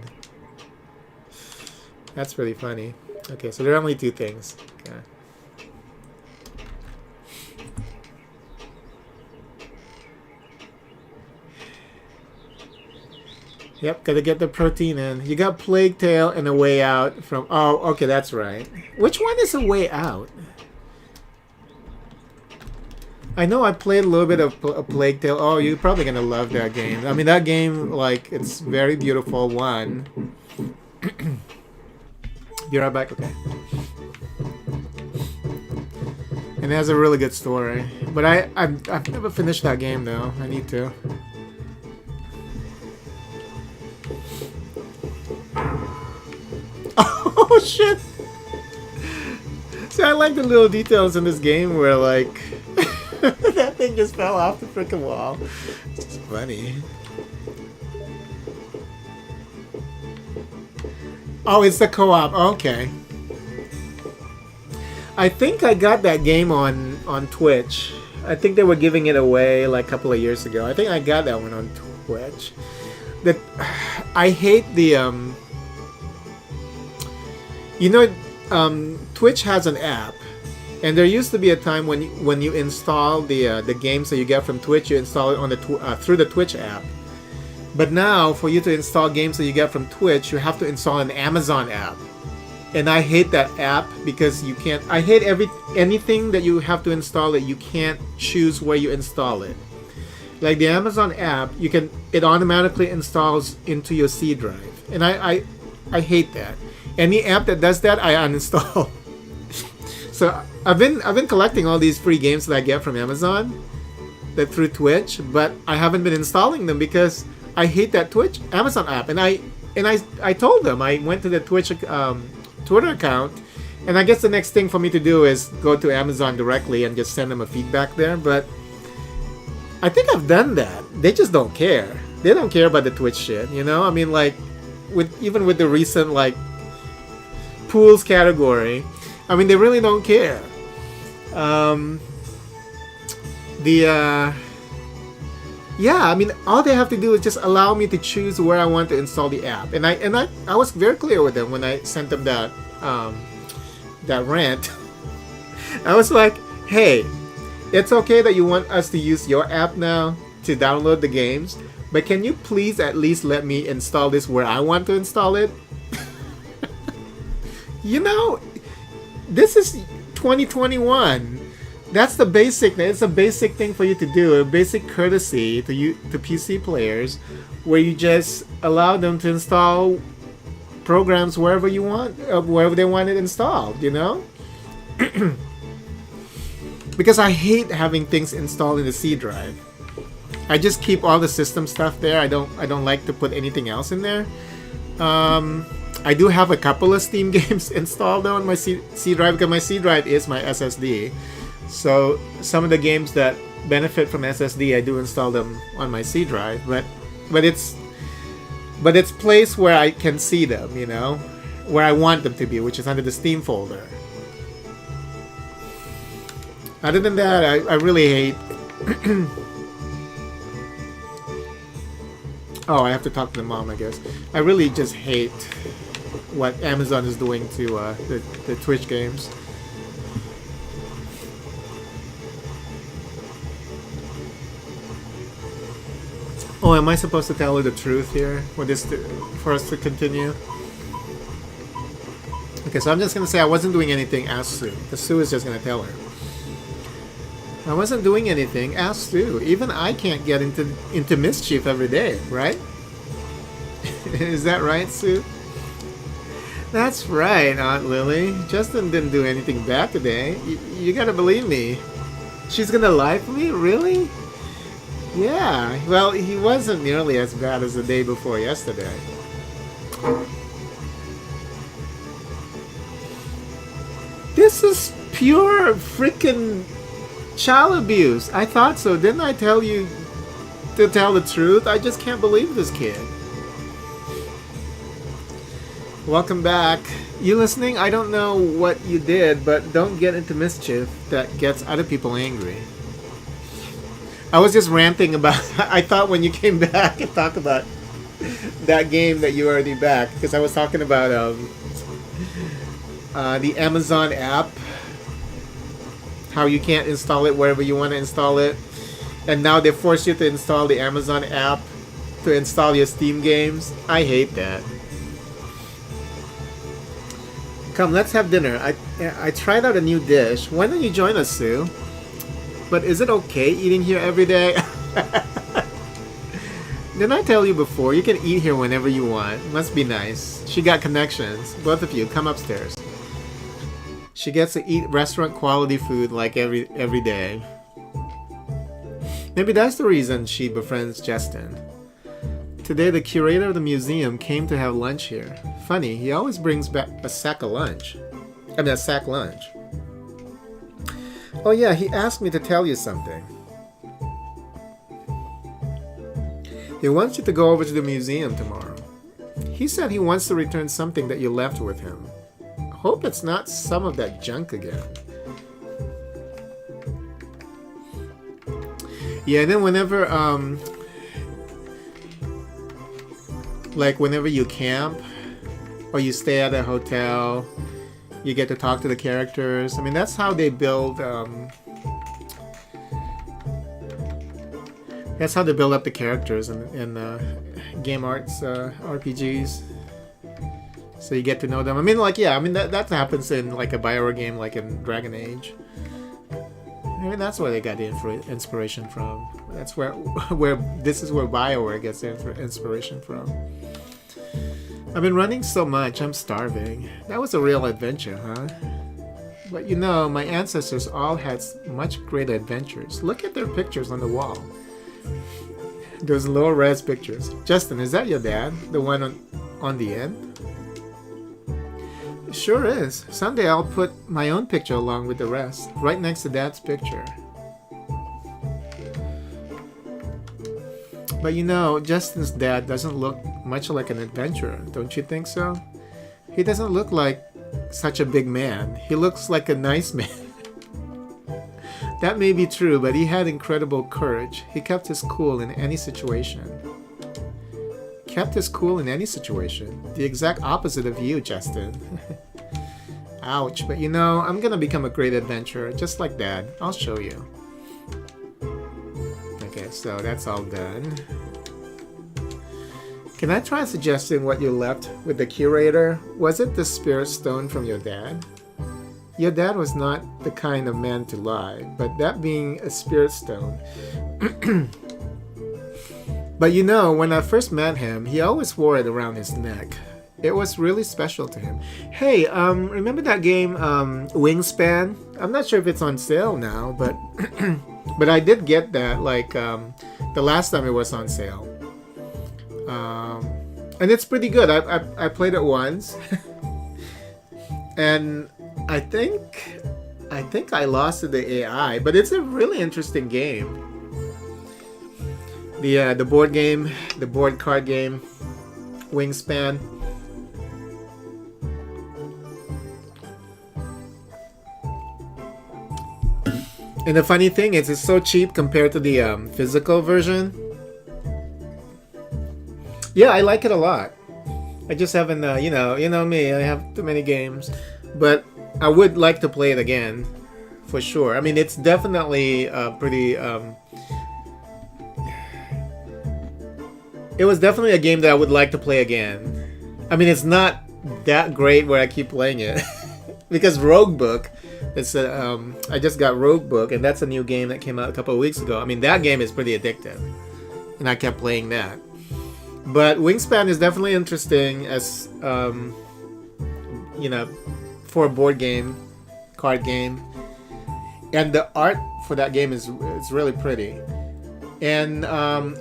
That's really funny. Okay, so there are only 2 things. Okay. Yep, gotta get the protein in. You got Plague Tale and A Way Out from... Oh, okay, that's right. Which one is A Way Out? I know I played a little bit of a Plague Tale. Oh, you're probably gonna love that game. I mean, that game, like, it's very beautiful. One. Be right back, okay. And it has a really good story. But I've never finished that game, though. I need to. Oh, shit! See, I like the little details in this game where, like... that thing just fell off the freaking wall. It's just funny. Oh, it's the co-op. Okay. I think I got that game on Twitch. I think they were giving it away like a couple of years ago. I think I got that one on Twitch. That I hate the you know, Twitch has an app. And there used to be a time when you install the games that you get from Twitch, you install it on the through the Twitch app. But now, for you to install games that you get from Twitch, you have to install an Amazon app. And I hate that app because you can't. I hate anything that you have to install that you can't choose where you install it. Like the Amazon app, it automatically installs into your C drive, and I hate that. Any app that does that, I uninstall. So I've been collecting all these free games that I get from Amazon, through Twitch, but I haven't been installing them because I hate that Amazon app. And I told them, I went to the Twitch Twitter account, and I guess the next thing for me to do is go to Amazon directly and just send them a feedback there. But I think I've done that. They just don't care. They don't care about the Twitch shit, you know? I mean, like, even with the recent like pools category. I mean, they really don't care. Yeah, I mean, all they have to do is just allow me to choose where I want to install the app. And I was very clear with them when I sent them that rant. I was like, hey, it's okay that you want us to use your app now to download the games, but can you please at least let me install this where I want to install it? You know, this is 2021. That's the basic. It's a basic thing for you to do. A basic courtesy to PC players, where you just allow them to install programs wherever you want, wherever they want it installed. You know, because I hate having things installed in the C drive. I just keep all the system stuff there. I don't like to put anything else in there. I do have a couple of Steam games installed on my C drive because my C drive is my SSD. So some of the games that benefit from SSD, I do install them on my C drive. But it's placed where I can see them, you know, where I want them to be, which is under the Steam folder. Other than that, I really hate. Oh, I have to talk to the mom, I guess. I really just hate what Amazon is doing to the Twitch games. Oh, am I supposed to tell her the truth here for us to continue? Okay, so I'm just gonna say I wasn't doing anything. Ask Sue, because Sue is just gonna tell her. I wasn't doing anything. Ask Sue. Even I can't get into mischief every day, right? Is that right, Sue? That's right, Aunt Lily. Justin didn't do anything bad today. You gotta believe me. She's gonna lie for me? Really? Yeah. Well, he wasn't nearly as bad as the day before yesterday. This is pure freaking child abuse. I thought so. Didn't I tell you to tell the truth? I just can't believe this kid. Welcome back. You listening? I don't know what you did, but don't get into mischief that gets other people angry. I was just ranting about... I thought when you came back and talk about that game that you already back, because I was talking about the Amazon app, how you can't install it wherever you want to install it, and now they force you to install the Amazon app to install your Steam games. I hate that. Come, let's have dinner. I tried out a new dish. Why don't you join us, Sue? But is it okay eating here every day? Didn't I tell you before? You can eat here whenever you want. Must be nice. She got connections. Both of you, come upstairs. She gets to eat restaurant quality food like every day. Maybe that's the reason she befriends Justin. Today, the curator of the museum came to have lunch here. Funny, he always brings back a sack lunch. Oh yeah, he asked me to tell you something. He wants you to go over to the museum tomorrow. He said he wants to return something that you left with him. Hope it's not some of that junk again. Yeah, and then whenever, like whenever you camp, or you stay at a hotel, you get to talk to the characters. I mean, that's how they build, that's how they build up the characters in Game Arts RPGs. So you get to know them. I mean, like, yeah, I mean, that happens in, like, a BioWare game, like in Dragon Age. I mean, that's where they got the inspiration from. That's where this is where BioWare gets their inspiration from. I've been running so much, I'm starving. That was a real adventure, huh? But you know, my ancestors all had much greater adventures. Look at their pictures on the wall. Those low-res pictures. Justin, is that your dad? The one on the end? It sure is. Someday I'll put my own picture along with the rest, right next to Dad's picture. But you know, Justin's dad doesn't look much like an adventurer, don't you think so? He doesn't look like such a big man. He looks like a nice man. That may be true, but he had incredible courage. He kept his cool in any situation. Kept his cool in any situation. The exact opposite of you, Justin. Ouch, but you know, I'm gonna become a great adventurer, just like Dad. I'll show you. Okay, so that's all done. Can I try suggesting what you left with the curator? Was it the spirit stone from your dad? Your dad was not the kind of man to lie, but that being a spirit stone. But you know, when I first met him, he always wore it around his neck. It was really special to him. Hey, remember that game, Wingspan? I'm not sure if it's on sale now, but but I did get that, like, the last time it was on sale. And it's pretty good. I played it once. And I think I lost to the AI, but it's a really interesting game. The board game, the board card game, Wingspan. And the funny thing is, it's so cheap compared to the physical version. Yeah, I like it a lot. I just haven't, you know me, I have too many games. But I would like to play it again, for sure. I mean, it's definitely pretty... It was definitely a game that I would like to play again. I mean, it's not that great where I keep playing it. Because Roguebook, it's I just got Roguebook, and that's a new game that came out a couple of weeks ago. I mean, that game is pretty addictive. And I kept playing that. But Wingspan is definitely interesting as you know, for a board game, card game, and the art for that game is really pretty. And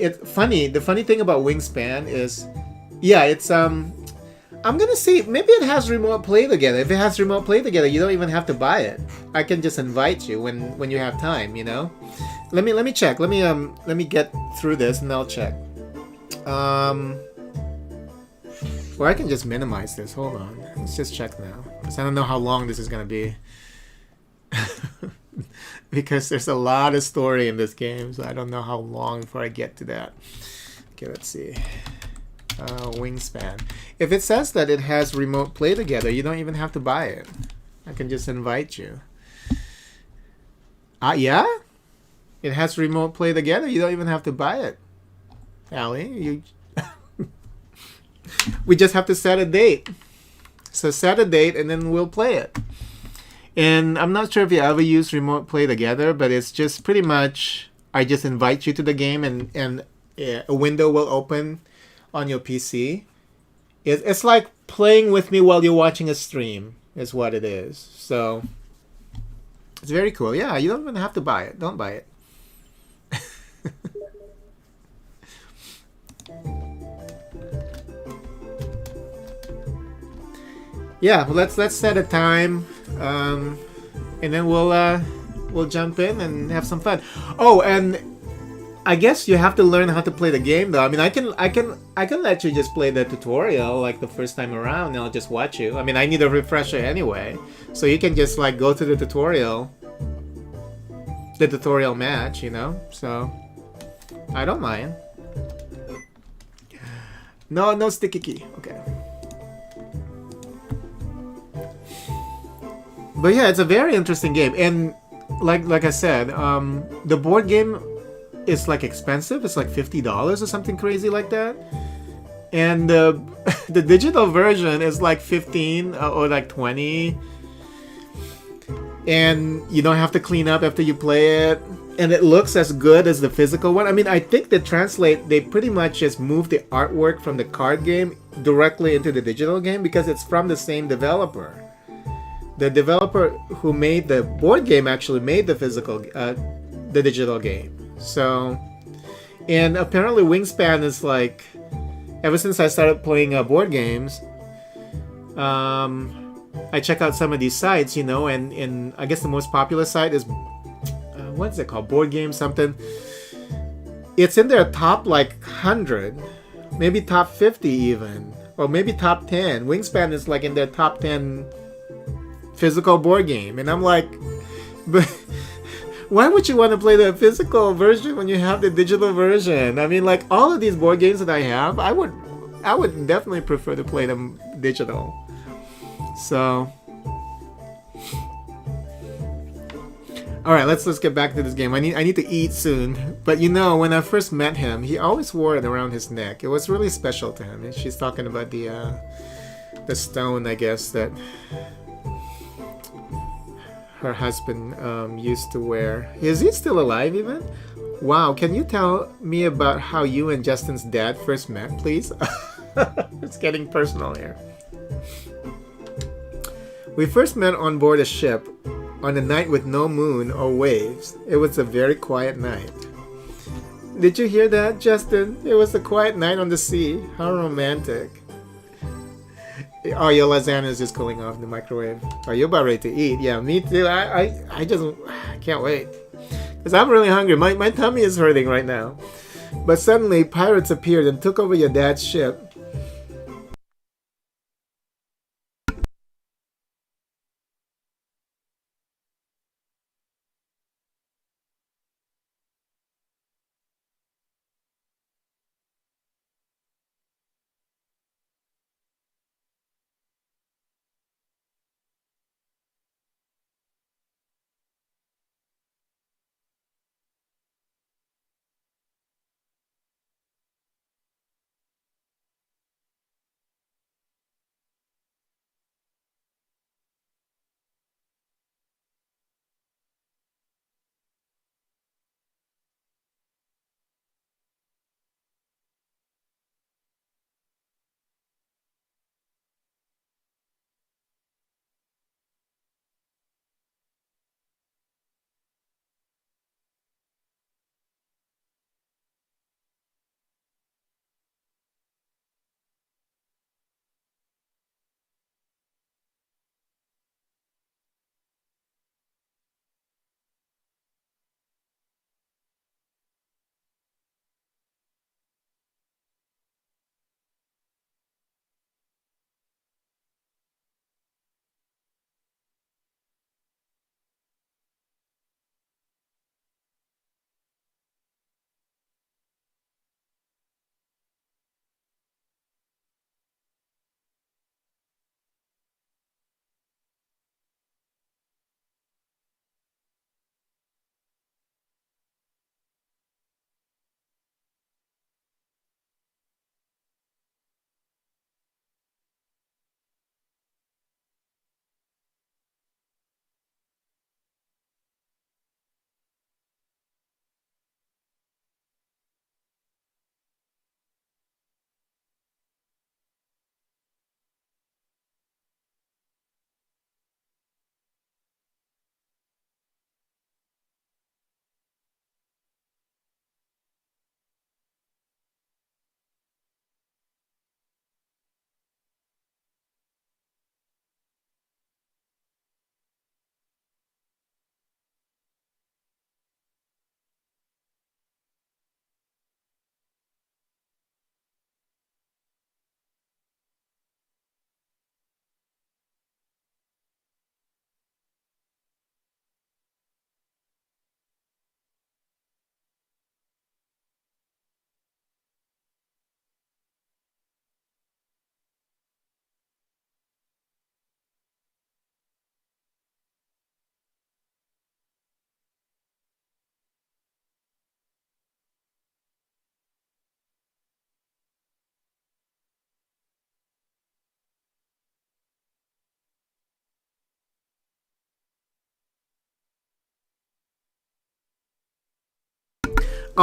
it's funny. The funny thing about Wingspan is, yeah, it's I'm gonna say maybe it has remote play together. If it has remote play together, you don't even have to buy it. I can just invite you when you have time. You know. Let me check. Let me get through this and I'll check. Or I can just minimize this. Hold on. Let's just check now. Because I don't know how long this is gonna be. Because there's a lot of story in this game, so I don't know how long before I get to that. Okay, let's see. Wingspan. If it says that it has remote play together, you don't even have to buy it. I can just invite you. Yeah? It has remote play together. You don't even have to buy it. Allie, you... We just have to set a date. So set a date and then we'll play it. And I'm not sure if you ever use remote play together, but it's just pretty much I just invite you to the game and a window will open on your PC. It's like playing with me while you're watching a stream is what it is. So it's very cool. Yeah, you don't even have to buy it. Don't buy it. Yeah, well, let's set a time, and then we'll jump in and have some fun. Oh, and I guess you have to learn how to play the game, though. I mean, I can let you just play the tutorial like the first time around, and I'll just watch you. I mean, I need a refresher anyway, so you can just like go to the tutorial match, you know. So I don't mind. No sticky key. Okay. But yeah, it's a very interesting game, and like I said, the board game is like expensive. It's like $50 or something crazy like that, and the digital version is like 15 or like 20, and you don't have to clean up after you play it, and it looks as good as the physical one. I mean, I think they pretty much just move the artwork from the card game directly into the digital game because it's from the same developer. The developer who made the board game actually made the the digital game. So, and apparently Wingspan is like, ever since I started playing board games, I check out some of these sites, you know, and I guess the most popular site is, what's it called? Board Game something. It's in their top like 100, maybe top 50 even, or maybe top 10. Wingspan is like in their top 10 physical board game, and I'm like, but why would you want to play the physical version when you have the digital version? I mean, like all of these board games that I have, I would definitely prefer to play them digital. So, all right, let's get back to this game. I need to eat soon. But you know, when I first met him, he always wore it around his neck. It was really special to him. And she's talking about the stone, I guess, that her husband used to wear. Is he still alive even? Wow, can you tell me about how you and Justin's dad first met, please? It's getting personal here. We first met on board a ship on a night with no moon or waves. It was a very quiet night. Did you hear that, Justin? It was a quiet night on the sea. How romantic. Oh, your lasagna is just cooling off in the microwave. Are you about ready to eat? Yeah, me too. I just can't wait. Because I'm really hungry. My tummy is hurting right now. But suddenly, pirates appeared and took over your dad's ship.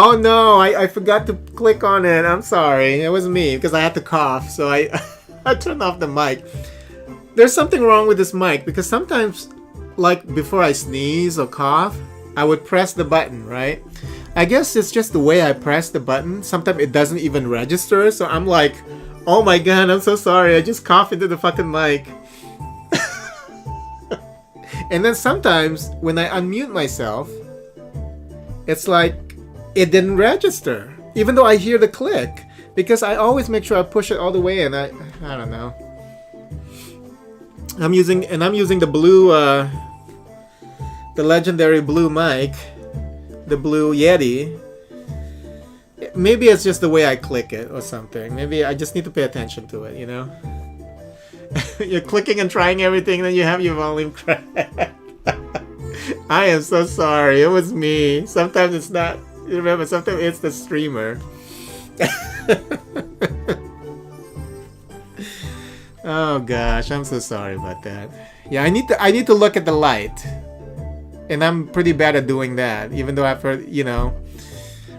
Oh no, I forgot to click on it. I'm sorry. It was me because I had to cough. So I I turned off the mic. There's something wrong with this mic because sometimes, like before I sneeze or cough, I would press the button, right? I guess it's just the way I press the button. Sometimes it doesn't even register. So I'm like, oh my god, I'm so sorry. I just coughed into the fucking mic. And then sometimes when I unmute myself, it's like it didn't register, even though I hear the click, because I always make sure I push it all the way in. I don't know. I'm using the blue, the legendary blue mic, the blue Yeti. Maybe it's just the way I click it or something. Maybe I just need to pay attention to it, you know? You're clicking and trying everything, then you have your volume cracked. I am so sorry. It was me. Sometimes it's not. Remember, sometimes it's the streamer. Oh gosh, I'm so sorry about that. Yeah, I need to look at the light, and I'm pretty bad at doing that. Even though I've heard, you know,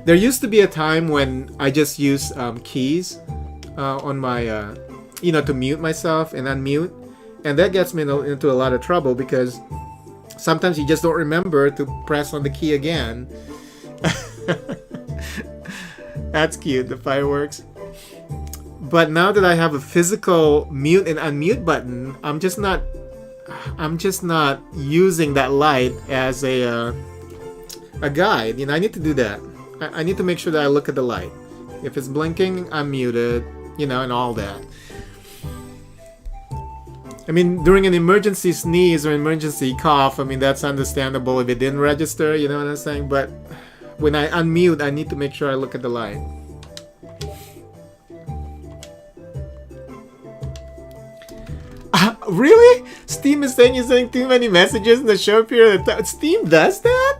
there used to be a time when I just used keys on my, you know, to mute myself and unmute, and that gets me into a lot of trouble because sometimes you just don't remember to press on the key again. That's cute, the fireworks. But now that I have a physical mute and unmute button, I'm just not using that light as a guide. You know, I need to do that. I need to make sure that I look at the light. If it's blinking, I'm muted, you know, and all that. I mean, during an emergency sneeze or emergency cough, I mean, that's understandable if it didn't register, you know what I'm saying? But when I unmute, I need to make sure I look at the light. Really? Steam is saying you're sending too many messages in the short period of time. Steam does that?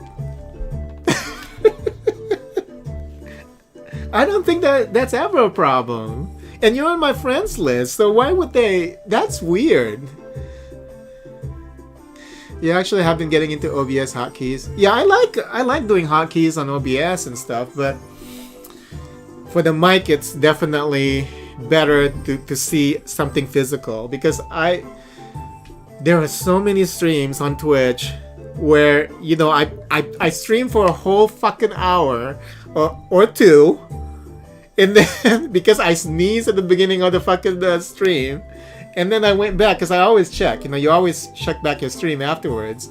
I don't think that's ever a problem. And you're on my friends list, so why would they? That's weird. You actually have been getting into OBS hotkeys. Yeah, I like doing hotkeys on OBS and stuff, but for the mic, it's definitely better to see something physical because there are so many streams on Twitch where, you know, I stream for a whole fucking hour or two. And then, because I sneezed at the beginning of the fucking stream, and then I went back, because I always check, you know, you always check back your stream afterwards.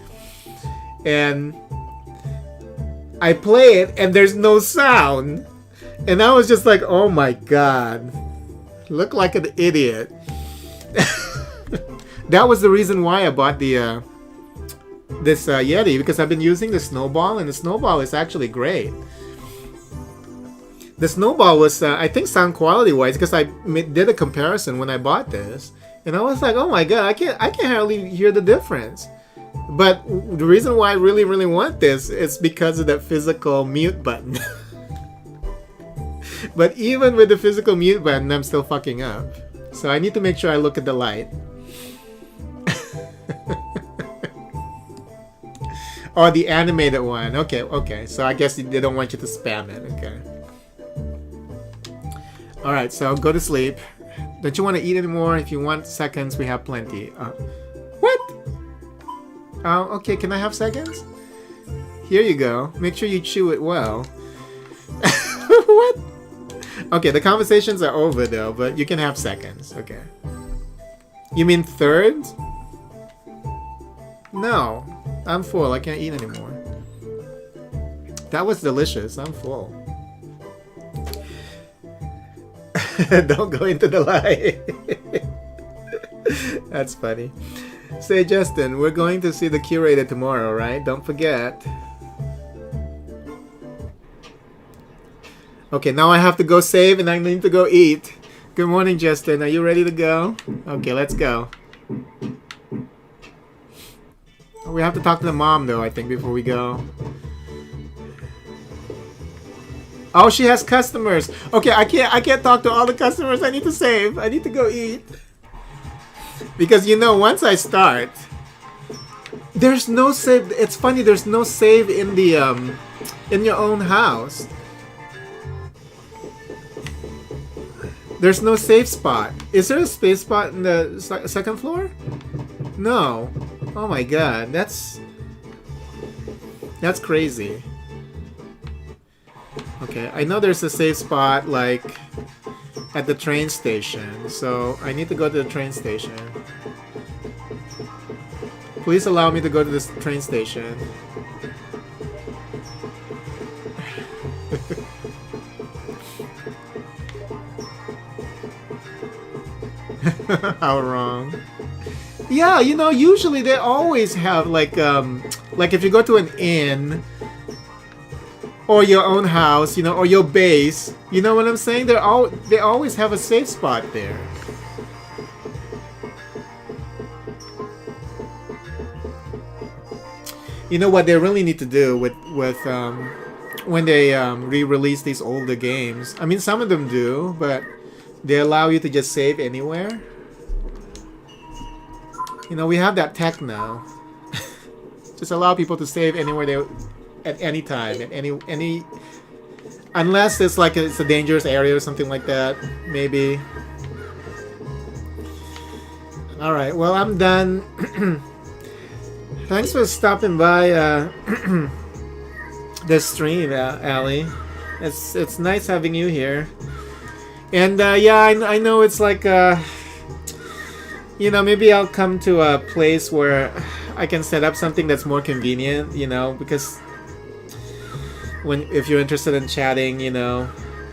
And I play it, and there's no sound. And I was just like, oh my god. Look like an idiot. That was the reason why I bought the this Yeti, because I've been using the Snowball, and the Snowball is actually great. The Snowball was, I think, sound quality wise, because I did a comparison when I bought this, and I was like, oh my god, I can't hardly hear the difference. But the reason why I really, really want this is because of that physical mute button. But even with the physical mute button, I'm still fucking up. So I need to make sure I look at the light. Oh, the animated one. Okay. So I guess they don't want you to spam it. Okay. Alright, so go to sleep. Don't you want to eat anymore? If you want seconds, we have plenty. What? Oh, okay. Can I have seconds? Here you go. Make sure you chew it well. What? Okay, the conversations are over though, but you can have seconds. Okay. You mean thirds? No. I'm full. I can't eat anymore. That was delicious. I'm full. Don't go into the light. That's funny. Say, Justin, we're going to see the curator tomorrow, right? Don't forget. Okay, now I have to go save and I need to go eat. Good morning, Justin. Are you ready to go? Okay, let's go. We have to talk to the mom, though, I think, before we go. Oh, she has customers. Okay, I can't talk to all the customers. I need to save. I need to go eat. Because, you know, once I start, there's no save. It's funny, there's no save in the in your own house. There's no safe spot. Is there a safe spot in the second floor? No. Oh my god, that's crazy. Okay, I know there's a safe spot like at the train station, so I need to go to the train station. Please allow me to go to this train station. How wrong. Yeah, you know, usually they always have like if you go to an inn or your own house, you know, or your base, you know what I'm saying? They always have a safe spot there. You know what they really need to do with when they re-release these older games? I mean, some of them do, but they allow you to just save anywhere. You know, we have that tech now. Just allow people to save anywhere they at any time, at any unless it's like it's a dangerous area or something like that, maybe. All right, well, I'm done. Thanks for stopping by this stream, Ali. It's nice having you here. And yeah, I know it's like you know, maybe I'll come to a place where I can set up something that's more convenient, you know, because if you're interested in chatting, you know,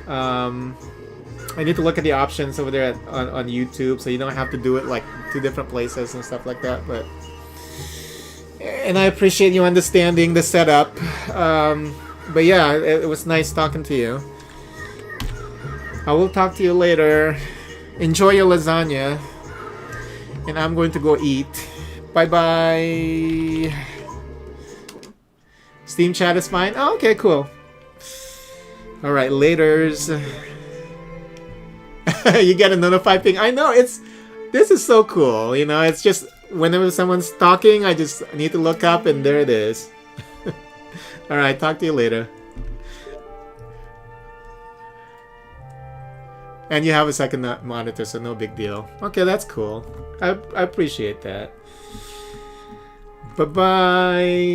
I need to look at the options over there on YouTube, so you don't have to do it like 2 different places and stuff like that. And I appreciate you understanding the setup. But yeah, it was nice talking to you. I will talk to you later. Enjoy your lasagna. And I'm going to go eat. Bye-bye. Steam chat is fine? Oh, okay, cool. Alright, laters. You get a notify ping. I know, this is so cool. You know, it's just whenever someone's talking, I just need to look up and there it is. Alright, talk to you later. And you have a second monitor, so no big deal. Okay, that's cool. I appreciate that. Bye-bye.